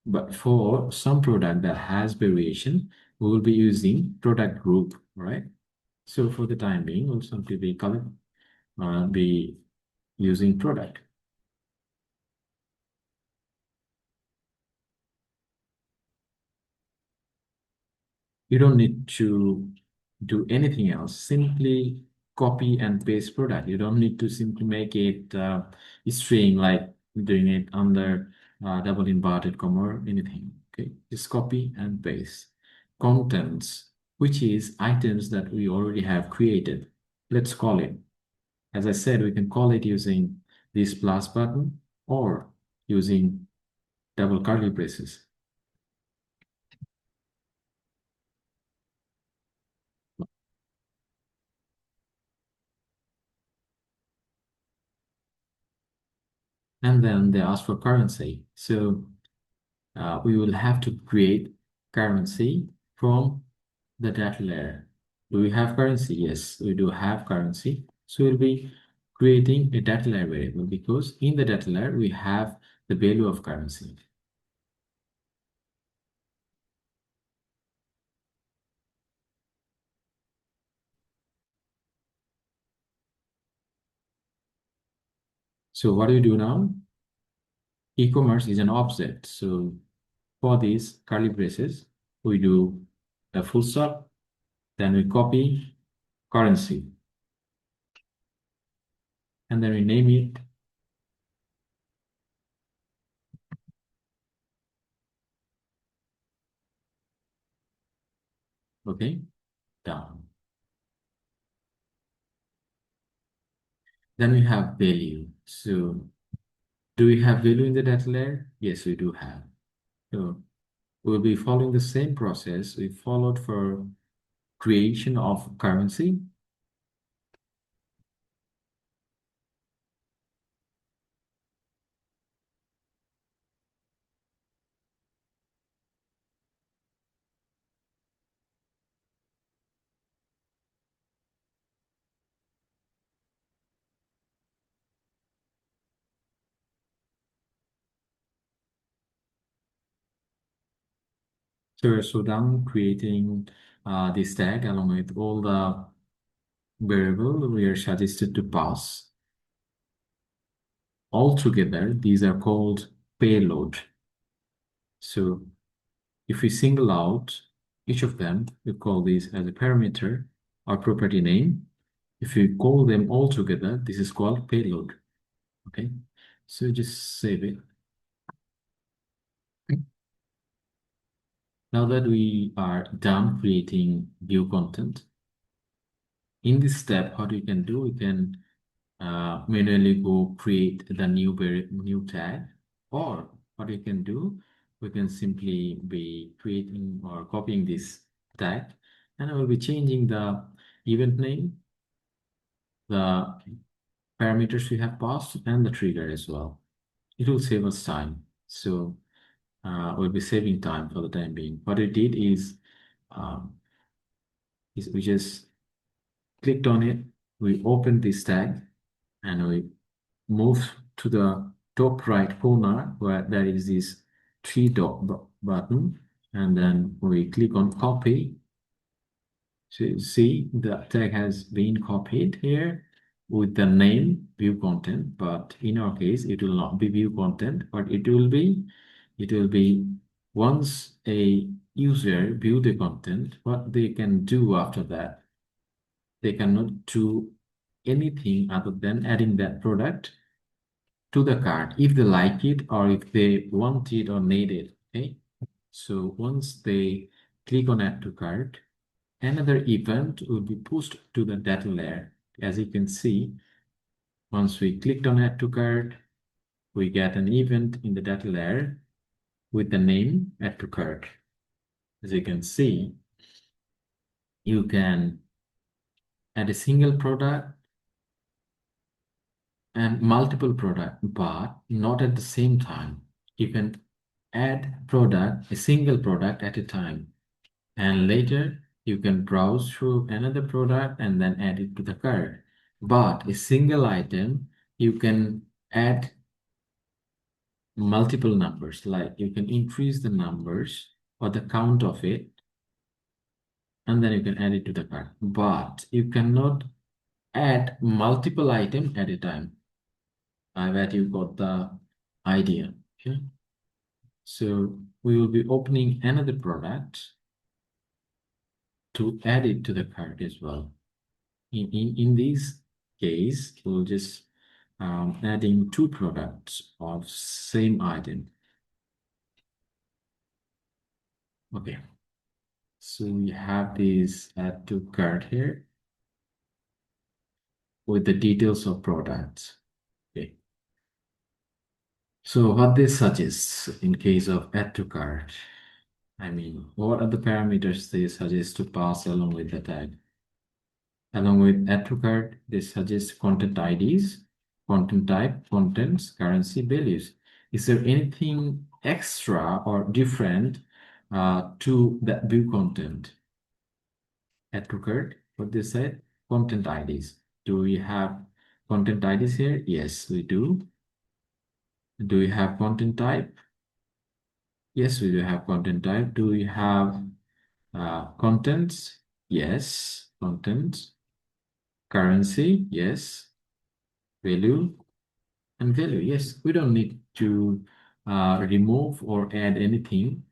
But for some product that has variation, we will be using product group, right? So for the time being, we'll simply be using product. You don't need to do anything else. Simply copy and paste product. You don't need to simply make it string like doing it under double inverted comma or anything. Okay, just copy and paste. Contents, which is items that we already have created. Let's call it. As I said, we can call it using this plus button or using double curly braces. And then they ask for currency. So we will have to create currency from the data layer. Do we have currency? Yes, we do have currency. So we'll be creating a data layer variable because in the data layer, we have the value of currency. So what do we do now? E-commerce is an object. So for these curly braces, we do a full stop, then we copy currency, and then we name it. Okay, down. Then we have value. So do we have value in the data layer? Yes, we do have. So we'll be following the same process we followed for creation of currency. So we're so done creating this tag along with all the variable we are suggested to pass. Altogether, these are called payload. So if we single out each of them, we call this as a parameter or property name. If we call them all together, this is called payload. Okay, so just save it. Now that we are done creating view content, in this step, what we can do, we can manually go create the new tag, or what we can do, we can simply be creating or copying this tag, and I will be changing the event name, the parameters we have passed, and the trigger as well. It will save us time. So we'll be saving time for the time being. What we did um, is we just clicked on it, we opened this tag, and we move to the top right corner where there is this three dot button, and then we click on copy. So you see the tag has been copied here. with the name view content, but in our case, it will not be view content, but it will be once a user view the content, what they can do after that, they cannot do anything other than adding that product to the cart if they like it or if they want it or need it. Okay. So once they click on add to cart, another event will be pushed to the data layer. As you can see, once we clicked on add to cart, we get an event in the data layer with the name add to cart. As you can see, you can add a single product and multiple product, but not at the same time. You can add product, a single product at a time, and later you can browse through another product and then add it to the cart. But a single item, you can add multiple numbers, like you can increase the numbers or the count of it, and then you can add it to the cart. But you cannot add multiple items at a time. I bet you got the idea. Okay. So we will be opening another product to add it to the cart as well. In this case, we'll just adding two products of same item. Okay. So we have this add to cart here with the details of products. Okay. So what this suggests in case of add to cart, I mean, what are the parameters they suggest to pass along with the tag? Along with add to cart, they suggest content IDs, content type, contents, currency, values. Is there anything extra or different to that view content? Add to cart, what they said, content IDs. Do we have content IDs here? Yes, we do. Do we have content type? Yes, we do have content type. Do we have contents? Yes, contents. Currency? Yes. Value? And value, yes, we don't need to remove or add anything.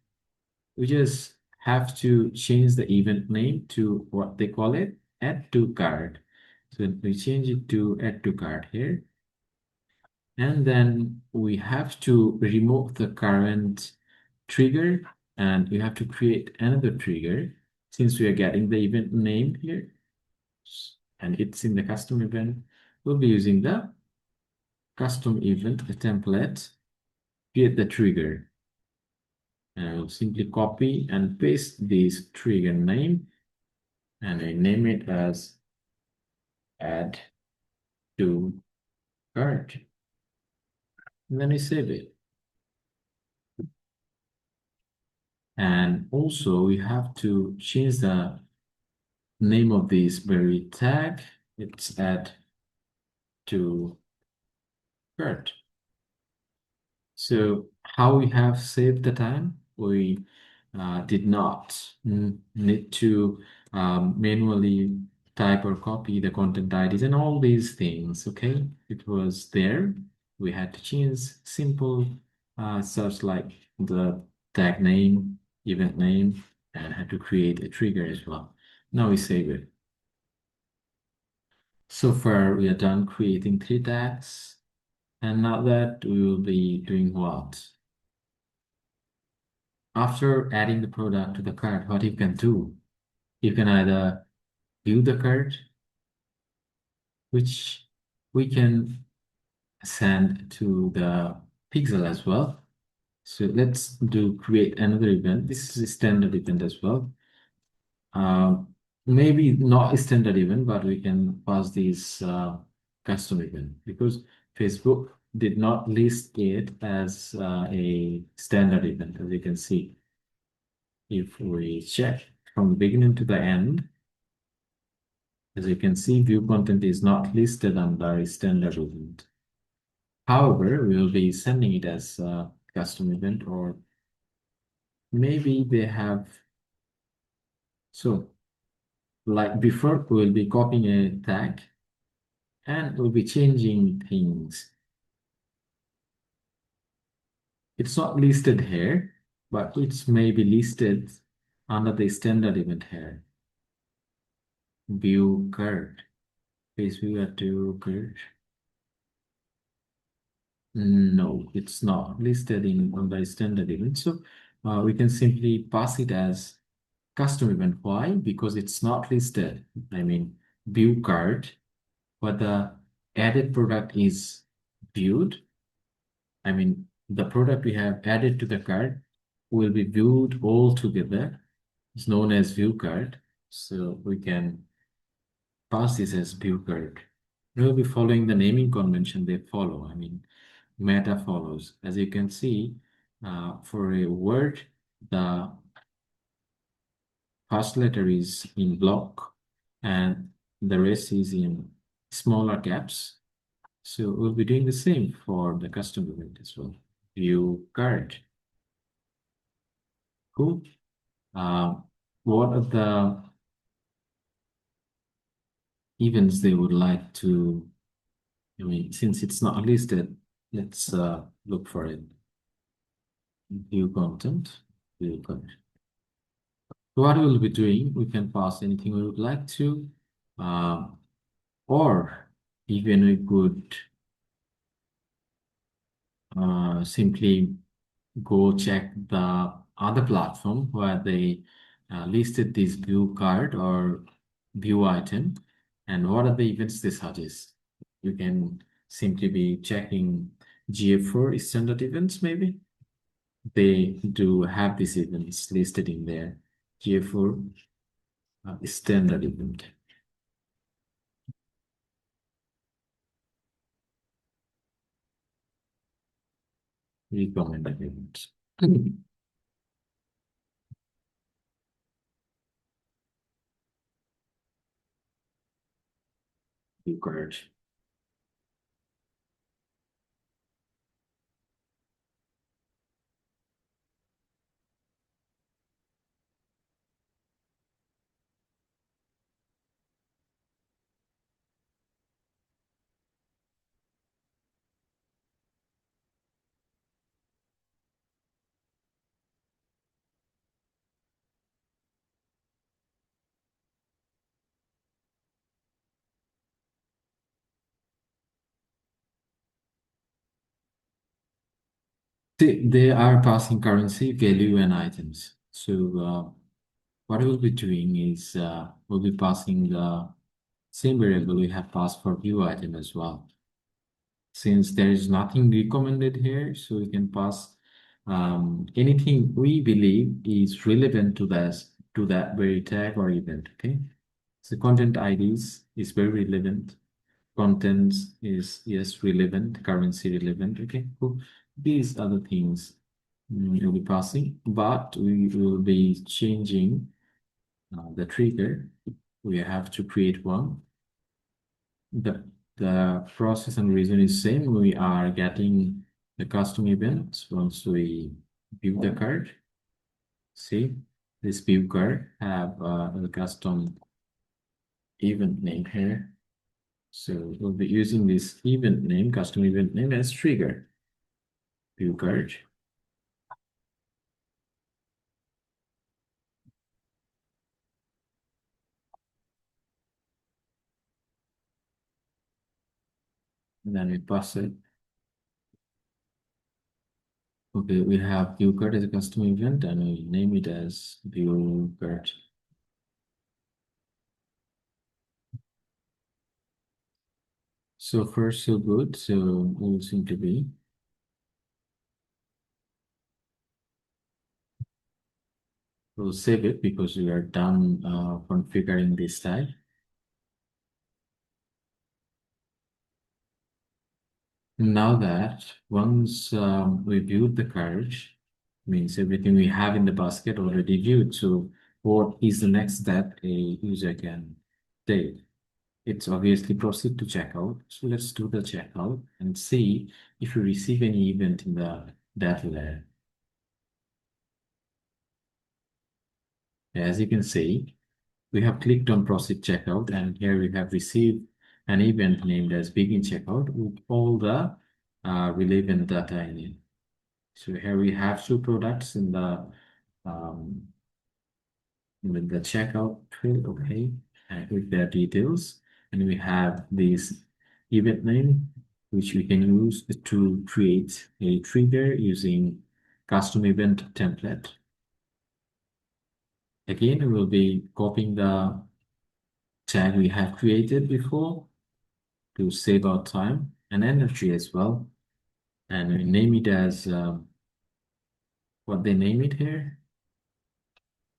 We just have to change the event name to what they call it, add to cart. So we change it to add to cart here. And then we have to remove the current trigger and we have to create another trigger since we are getting the event name here and it's in the custom event. We'll be using the custom event template, create the trigger. And I will simply copy and paste this trigger name and I name it as add to cart. And then I save it. And also we have to change the name of this very tag. It's add to cart. So how we have saved the time? We did not need to manually type or copy the content IDs and all these things, okay? It was there. We had to change simple stuff like the tag name, event name, and had to create a trigger as well. Now we save it. So far, we are done creating 3 tags. And now that we will be doing what? After adding the product to the cart, what you can do? You can either view the cart, which we can send to the pixel as well. So let's do create another event. This is a standard event as well. Maybe not a standard event, but we can pass this custom event because Facebook did not list it as a standard event, as you can see. If we check from the beginning to the end, as you can see, view content is not listed under a standard event. However, we will be sending it as a custom event, or maybe they have. So, like before, we will be copying a tag and we'll be changing things. It's not listed here, but it's maybe listed under the standard event here. View card. Please view at view card. No, it's not listed in on the standard event. So we can simply pass it as custom event. Why? Because it's not listed. I mean, view card, but the added product is viewed. I mean, the product we have added to the card will be viewed all together. It's known as view card. So we can pass this as view card. We'll be following the naming convention they follow. I mean, Meta follows. As you can see, for a word, the first letter is in block and the rest is in smaller caps. So we'll be doing the same for the custom event as well. View card. Cool. Uh, what are the events they would like to, I mean, since it's not listed, let's look for it. View content, view content. What we'll be doing, we can pass anything we would like to, uh, or even we could simply go check the other platform where they listed this view card or view item and what are the events they suggest. You can simply be checking GA4 standard events maybe. They do have these events listed in there. GA4 standard event. Recommended events. View card. They are passing currency, value, and items. So what we'll be doing is we'll be passing the same variable we have passed for view item as well. Since there is nothing recommended here, so we can pass anything we believe is relevant to that very tag or event. Okay, so content IDs is very relevant. Contents is yes relevant. Currency relevant. Okay, cool. These are the things we'll be passing, but we will be changing the trigger. We have to create one. The process and reason is same. We are getting the custom events once we view the card. See, this view card have the custom event name here. So we'll be using this event name, custom event name as trigger. View card. And then we pass it. Okay, we have view card as a custom event and we name it as view card. So far so good. So all seem to be. We'll save it because we are done configuring this tag. Now that once we viewed the carriage, means everything we have in the basket already viewed. So what is the next step a user can take? It's obviously proceed to checkout. So let's do the checkout and see if we receive any event in the data layer. As you can see, we have clicked on proceed checkout and here we have received an event named as begin checkout with all the relevant data in it. So here we have two products in the um, with the checkout field, okay, and with their details, and we have this event name, which we can use to create a trigger using custom event template. Again, we will be copying the tag we have created before to save our time and energy as well. And we name it as what they name it here.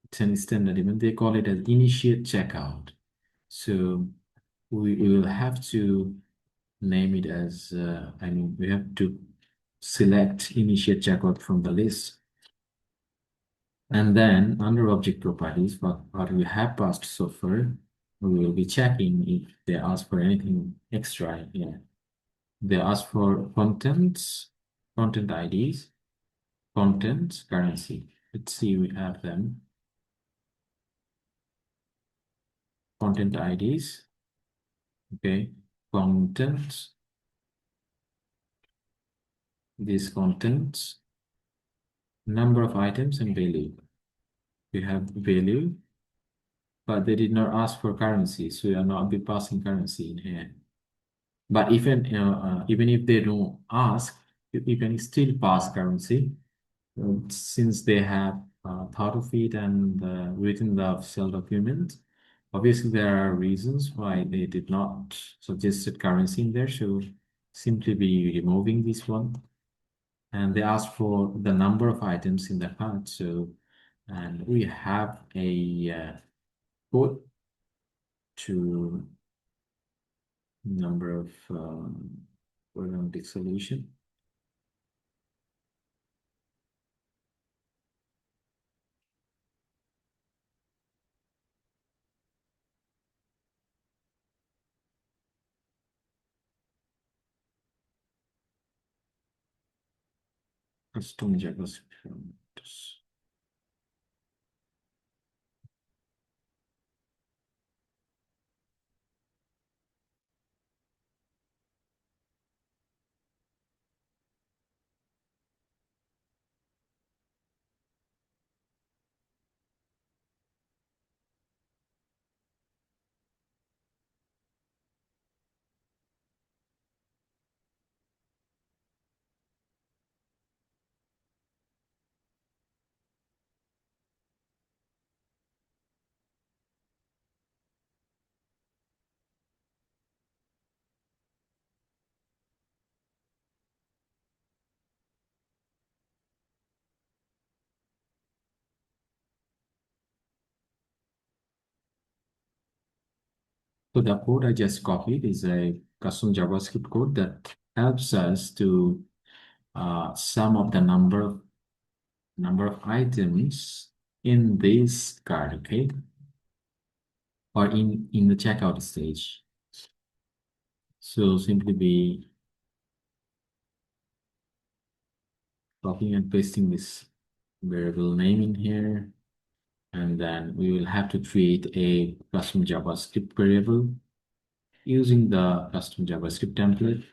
It's an standard event. They call it as initiate checkout. So we will have to name it as, I mean, we have to select initiate checkout from the list. And then under object properties, what we have passed so far, we will be checking if they ask for anything extra here. They ask for contents, content IDs, contents, currency. Let's see, we have them. Content IDs, okay, contents, these contents, number of items, and value. We have value, but they did not ask for currency, so we are not be passing currency in here. But even even if they don't ask, you can still pass currency since they have thought of it and written the official document. Obviously, there are reasons why they did not suggested currency in there, so simply be removing this one. And they ask for the number of items in the cart. So, and we have a code to number of programmatic solution. Custom JavaScript. So the code I just copied is a custom JavaScript code that helps us to sum up the number of items in this card, okay, or in the checkout stage. So simply be copying and pasting this variable name in here, and then we will have to create a custom JavaScript variable using the custom JavaScript template,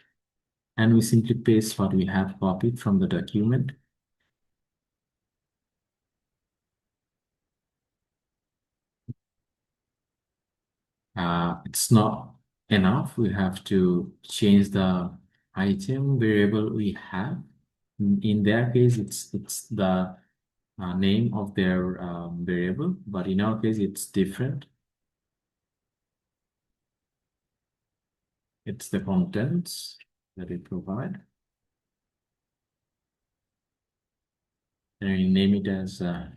and we simply paste what we have copied from the document. It's not enough. We have to change the item variable we have. In their case, it's the name of their variable, but in our case, it's different. It's the contents that we provide. And we name it as okay.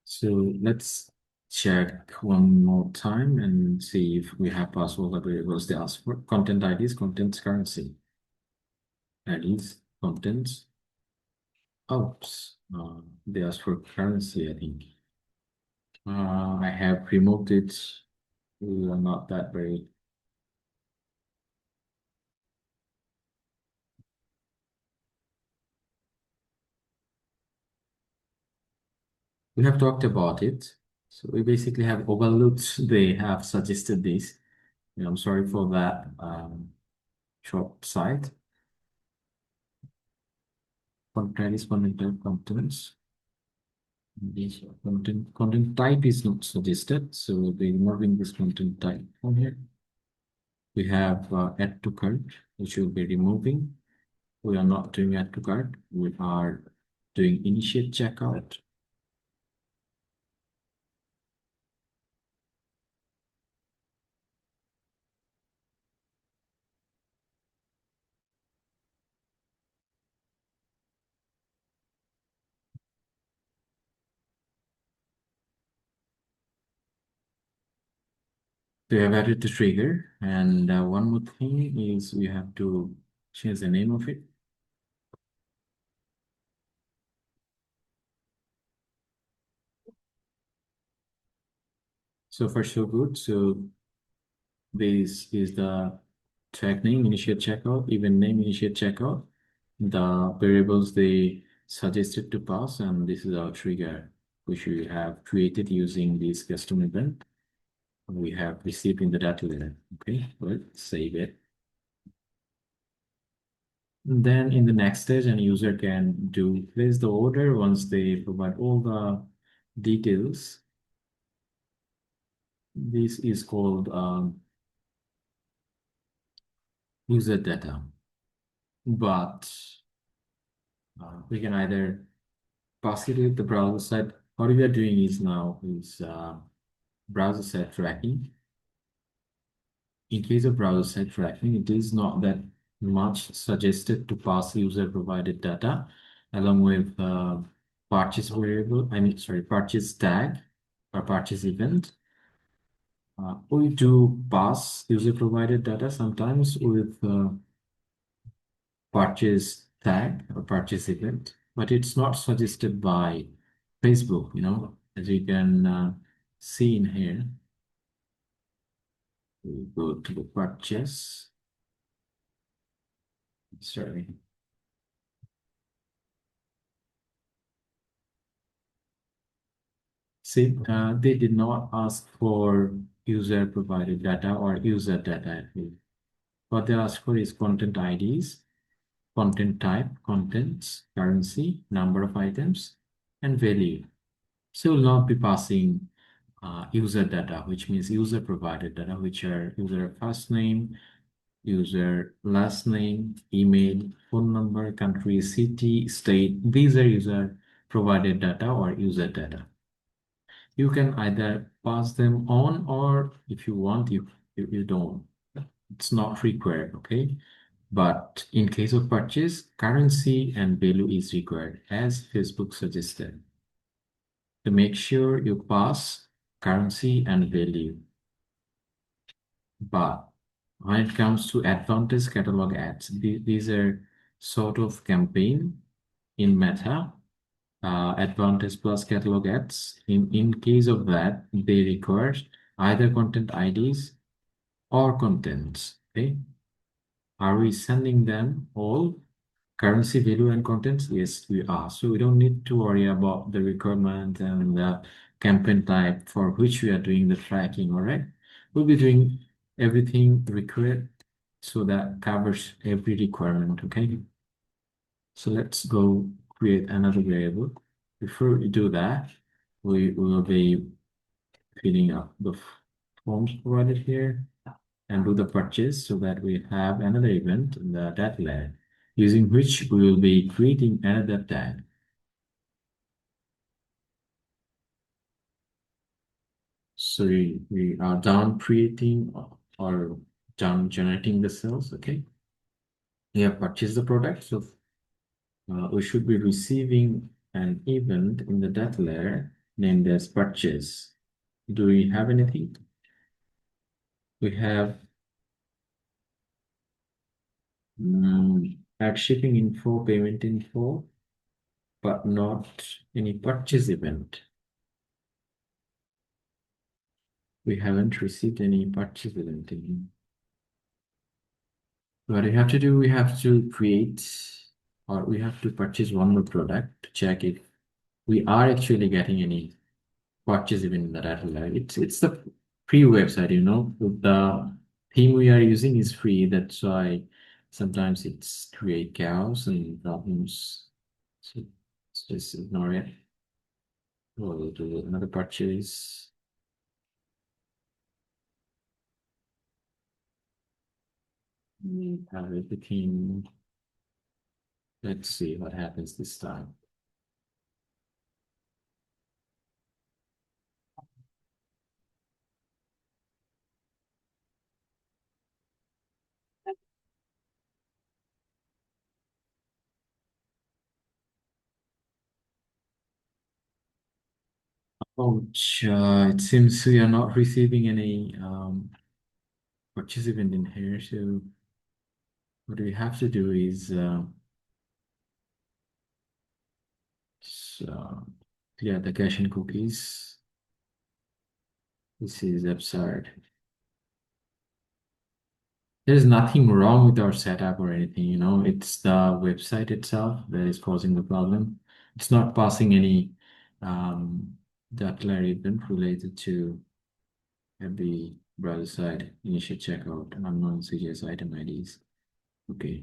So let's check one more time and see if we have passed all the variables they asked for. Content IDs, contents, currency. IDs, contents. Oops, they asked for currency, I think. I have removed it. We are not that very. We have talked about it. So we basically have overlooked, they have suggested this. I'm sorry for that short site. Content is content type contents. This content type is not suggested, so we'll be removing this content type from here. We have add to cart, which we'll be removing. We are not doing add to cart. We are doing initiate checkout. We have added the trigger, and one more thing is we have to change the name of it. So far so good. So this is the tag name, initiate checkout, event name, initiate checkout, the variables they suggested to pass, and this is our trigger, which we have created using this custom event we have received in the data layer. Okay, well, save it. And then in the next stage, an user can place the order once they provide all the details. This is called user data, but we can either pass it with the browser side. What we are doing is now is browser side tracking. In case of browser side tracking, it is not that much suggested to pass user provided data along with purchase variable, purchase tag or purchase event. We do pass user provided data sometimes with purchase tag or purchase event, but it's not suggested by Facebook, as you can see in here. We go to the purchase. Sorry. See, they did not ask for user provided data or user data. What they ask for is content IDs, content type, contents, currency, number of items, and value. So we'll not be passing user data, which means user provided data, which are user first name, user last name, email, phone number, country, city, state. These are user provided data or user data. You can either pass them on, or if you want, you don't. It's not required, okay? But in case of purchase, currency and value is required, as Facebook suggested. To make sure you pass currency and value. But when it comes to advantage catalog ads, these are sort of campaign in Meta, advantage plus catalog ads. In case of that, they require either content IDs or contents. Okay, are we sending them all? Currency, value, and contents? Yes, we are. So we don't need to worry about the requirement and the campaign type for which we are doing the tracking, all right? We'll be doing everything required, so that covers every requirement, okay? So let's go create another variable. Before we do that, we will be filling up the forms provided here and do the purchase, so that we have another event in the data layer, using which we will be creating another tag. So we are done creating or done generating the cells, okay? We have purchased the product, so we should be receiving an event in the data layer named as purchase. Do we have anything? We have add shipping info, payment info, but not any purchase event. We haven't received any purchase event in. What we have to do, we have to create, or we have to purchase one more product to check if we are actually getting any purchase even in the data lab. It's the free website, you know. The theme we are using is free. That's why sometimes it's create chaos and problems. So let's just ignore it. We'll do another purchase. Have everything. Let's see what happens this time. Ouch, it seems we are not receiving any purchase event in here. So what we have to do is clear the cache and cookies. This is absurd. There's nothing wrong with our setup or anything, you know, it's the website itself that is causing the problem. It's not passing any um, Docker event related to every browser side initial checkout unknown CGS item IDs. Okay.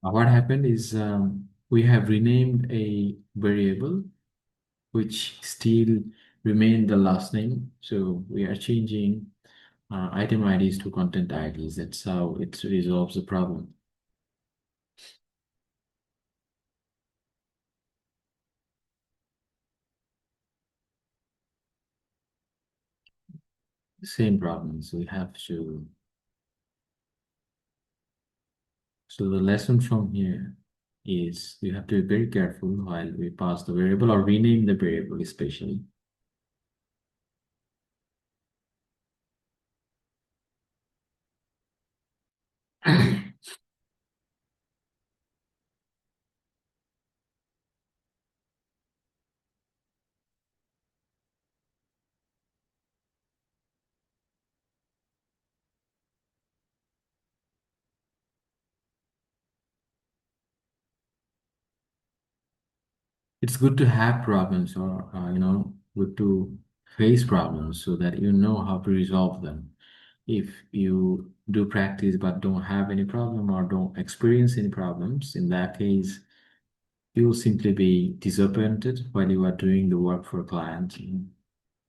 What happened is we have renamed a variable which still remain the last name. So we are changing item IDs to content IDs. That's how it resolves the problem. Same problems. We have to. So the lesson from here is we have to be very careful while we pass the variable or rename the variable, especially. It's good to have problems or good to face problems so that you know how to resolve them. If you do practice but don't have any problem or don't experience any problems, in that case, you will simply be disappointed while you are doing the work for a client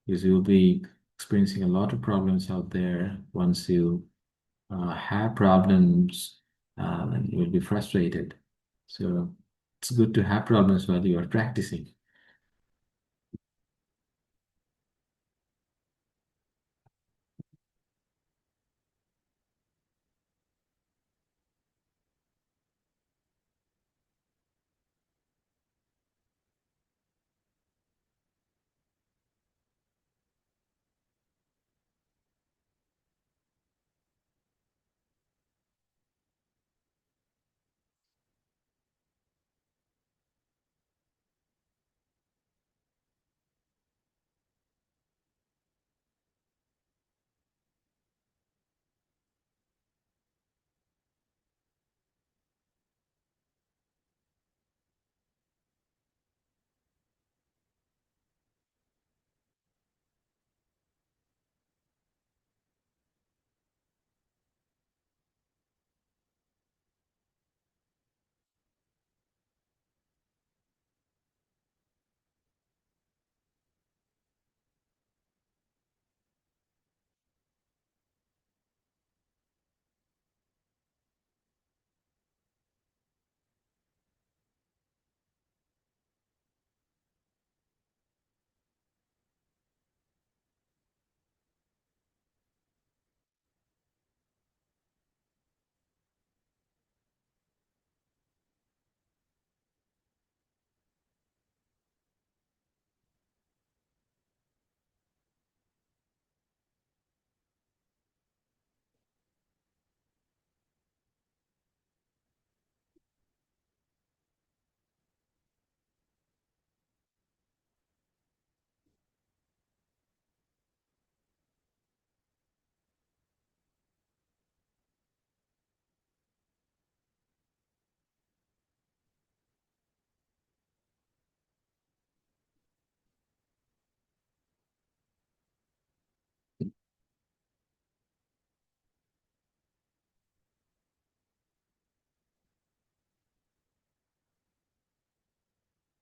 because you'll be experiencing a lot of problems out there. Once you have problems, you'll be frustrated. So it's good to have problems while you are practicing.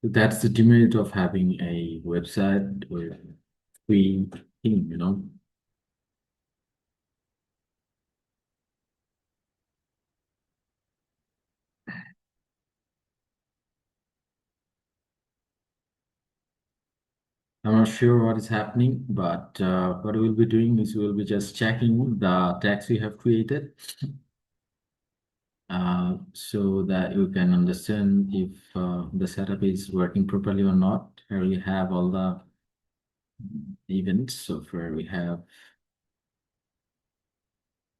That's the demerit of having a website with free theme, you know. I'm not sure what is happening, but what we'll be doing is we'll be just checking the tags we have created so that you can understand if the setup is working properly or not. Here we have all the events. So far we have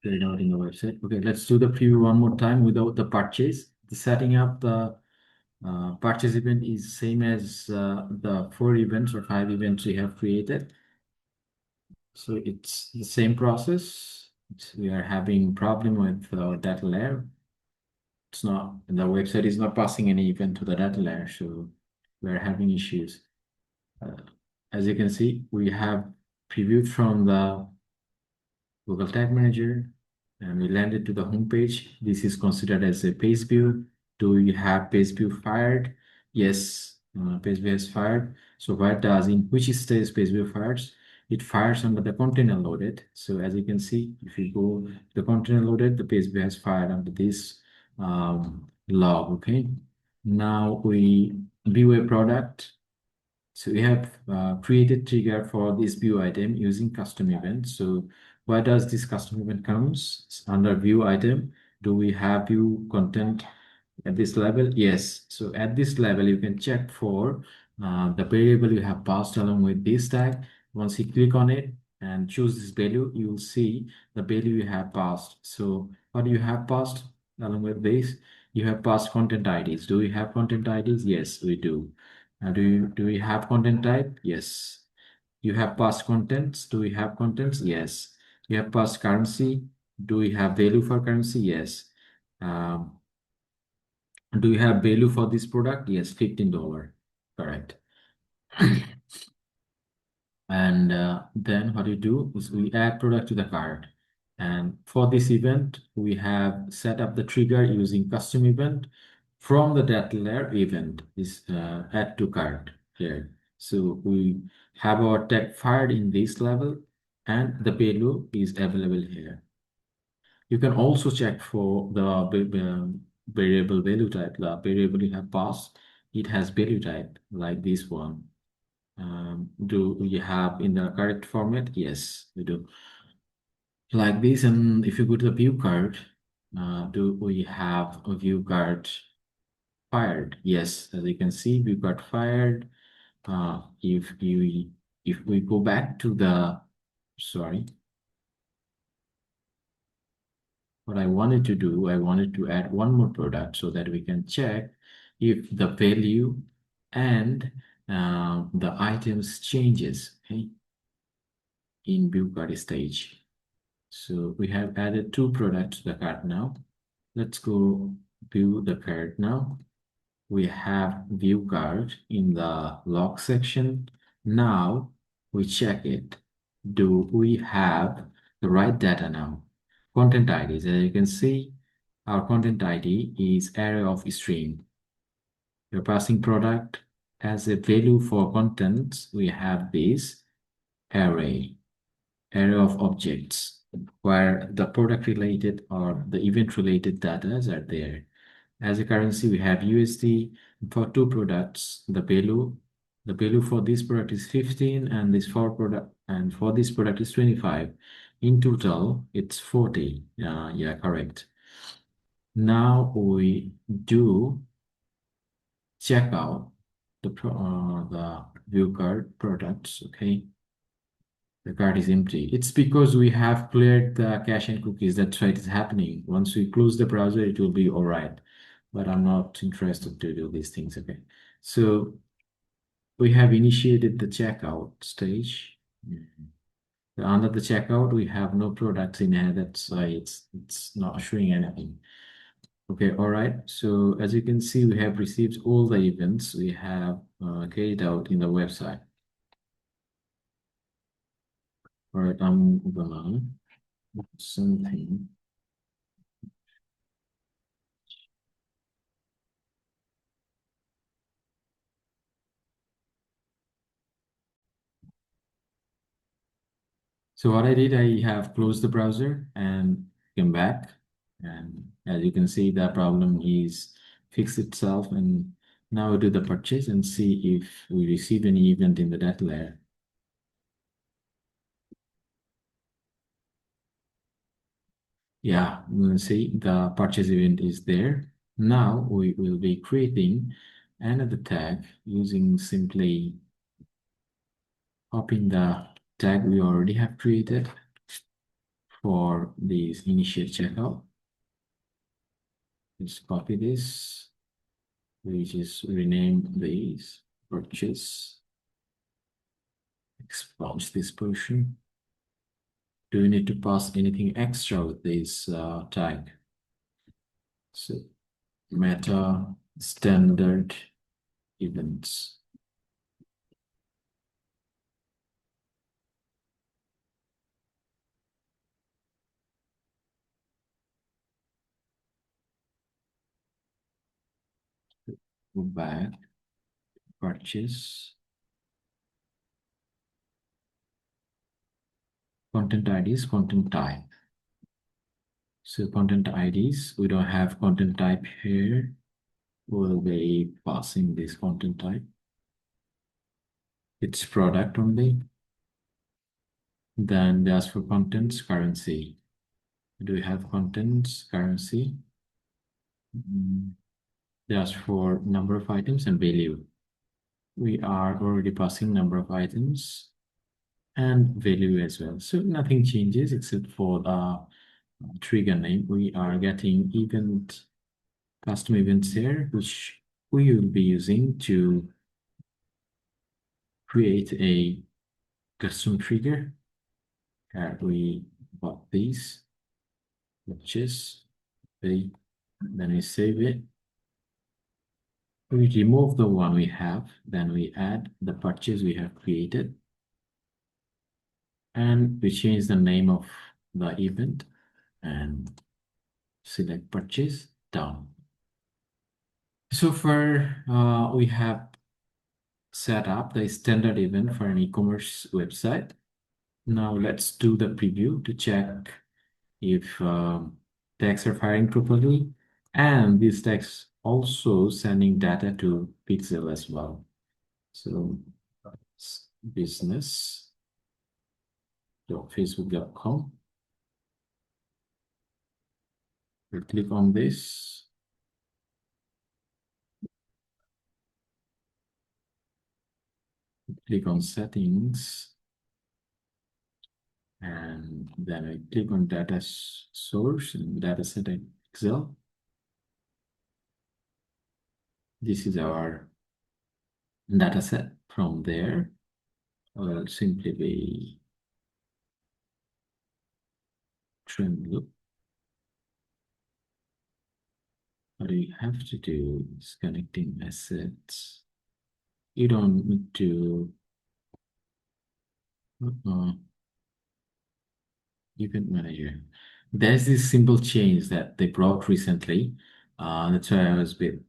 filled out in the website. Okay, let's do the preview one more time without the purchase. The setting up the purchase event is same as the 4 events or 5 events we have created. So it's the same process. We are having problem with data layer. It's not, the website is not passing any event to the data layer, so we are having issues. Uh, as you can see, we have previewed from the Google Tag Manager, and we landed to the home page. This is considered as a page view. Do we have page view fired? Yes, page view is fired. So what does, in which stage page view fires? It fires under the container loaded. So as you can see, if you go the container loaded, the page view has fired under this log. Okay. Now we view a product. So we have created trigger for this view item using custom event. So where does this custom event comes? It's under view item. Do we have view content at this level? Yes. So at this level, you can check for the variable you have passed along with this tag. Once you click on it and choose this value, you will see the value you have passed. So what do you have passed along with this? You have passed content IDs. Do we have content IDs? Yes, we do. Do we have content type? Yes. You have past contents. Do we have contents? Yes. You have past currency. Do we have value for currency? Yes. Um, do you have value for this product? Yes, $15. Correct. And then what we do is we add product to the cart. And for this event, we have set up the trigger using custom event from the data layer event is add to cart here. So we have our tag fired in this level and the payload is available here. You can also check for the variable value type, the variable you have passed. It has value type like this one. Do we have in the correct format? Yes, we do. Like this, and if you go to the view card, do we have a view card fired? Yes, as you can see, view card fired. If we go back to the, sorry, what I wanted to do, I wanted to add one more product so that we can check if the value and the items changes, okay, in view card stage. So we have added 2 products to the cart now. Let's go view the cart now. We have view cart in the log section. Now we check it. Do we have the right data now? Content IDs. As you can see, our content ID is array of string. We're passing product as a value for contents. We have this array of objects where the product related or the event related data are there. As a currency, we have USD for 2 products. The value for this product is 15 and this for this product is 25. In total, it's 40. Yeah, correct. Now we do check out the view card products. Okay. The card is empty. It's because we have cleared the cache and cookies. That's why it's happening. Once we close the browser, it will be all right. But I'm not interested to do these things. Okay. So we have initiated the checkout stage. Mhm. Under the checkout, we have no products in here. That's why it's not showing anything. Okay, all right. So as you can see, we have received all the events we have carried out in the website. All right, I'm gonna something. So what I did, I have closed the browser and came back. And as you can see, the problem is fixed itself. And now we do the purchase and see if we receive any event in the data layer. Yeah, you can see the purchase event is there. Now we will be creating another tag using simply copying the tag we already have created for this initiate checkout. Just copy this. We just rename these purchase, expunge this portion. Do we need to pass anything extra with this tag? So meta standard events. Go back, purchase, content IDs, content type. So content IDs, we don't have content type here. We'll be passing this content type. It's product only. Then they ask for contents, currency. Do we have contents, currency? They ask for number of items and value. We are already passing number of items and value as well. So nothing changes except for the trigger name. We are getting event, custom events here, which we will be using to create a custom trigger. We bought these, purchase, pay, then we save it. We remove the one we have, then we add the purchase we have created, and we change the name of the event and select purchase, done. So far, we have set up the standard event for an e-commerce website. Now let's do the preview to check if tags are firing properly, and these tags also sending data to Pixel as well. So business.facebook.com. We'll click on this. Click on settings. And then I click on data source and data set in Excel. This is our data set. From there, I'll simply be trim loop. What you have to do is connecting assets. You don't need to event manager. There's this simple change that they brought recently. That's why I was a bit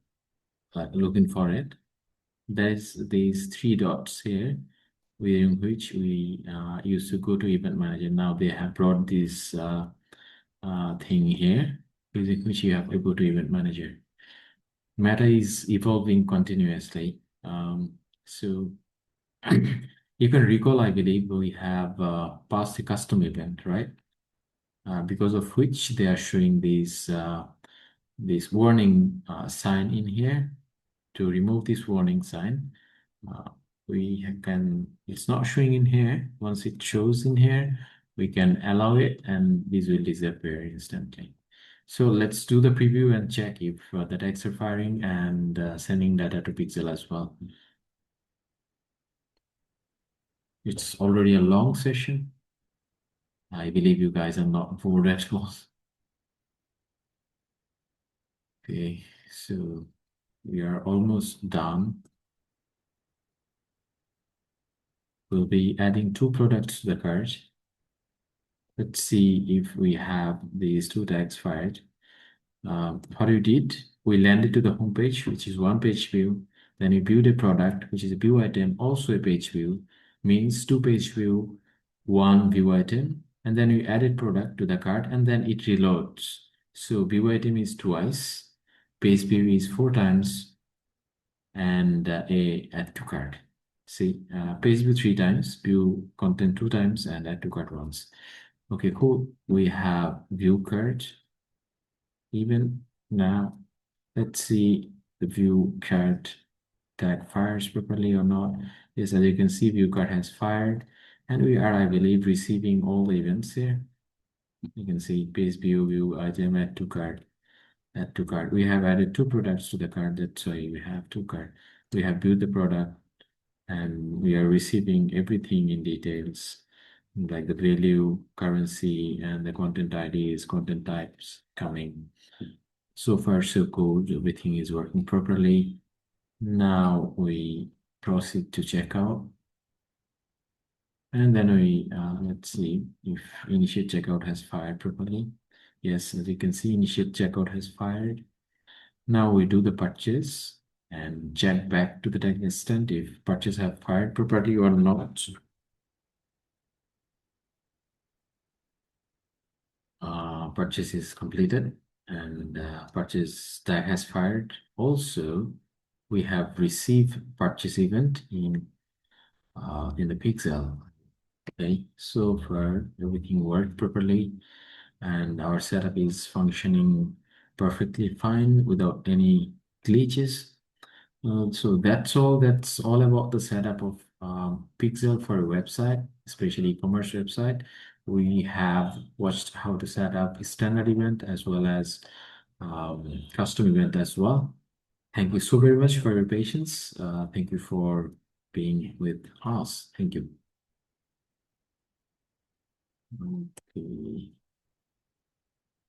looking for it. There's these three dots here, in which we used to go to event manager. Now they have brought this thing here, using which you have to go to event manager. Meta is evolving continuously. So you can recall, I believe we have passed a custom event, right? Because of which they are showing this warning sign in here. To remove this warning sign, it's not showing in here. Once it shows in here, we can allow it and this will disappear instantly. So let's do the preview and check if the tags are firing and sending data to Pixel as well. It's already a long session. I believe you guys are not bored at all. Okay, so we are almost done. We'll be adding two products to the cart. Let's see if we have these two tags fired. What we did, we landed to the home page, which is one page view. Then we viewed a product, which is a view item, also a page view, means two page view one view item, and then we added product to the cart, and then it reloads. So view item is twice, page view is 4 times, and a add to cart. See, page view 3 times, view content 2 times, and add to cart once. Okay, cool. We have view cart. Even now, let's see the view cart tag fires properly or not. Yes, as you can see, view cart has fired, and we are, I believe, receiving all the events here. You can see page view item, add to cart, add to cart. We have added 2 products to the cart. That's why we have 2 cart. We have viewed the product, and we are receiving everything in details, like the value, currency, and the content IDs, content types coming. So far, so good. Everything is working properly. Now we proceed to checkout. And then we, let's see if initiate checkout has fired properly. Yes, as you can see, initiate checkout has fired. Now we do the purchase and check back to the tag instant if purchase have fired properly or not. Purchase is completed, and purchase tag has fired. Also, we have received purchase event in the pixel. Okay, so far everything worked properly, and our setup is functioning perfectly fine without any glitches. So that's all. That's all about the setup of Pixel for a website, especially e-commerce website. We have watched how to set up a standard event as well as custom event as well. Thank you so very much for your patience. Thank you for being with us. Thank you. Okay.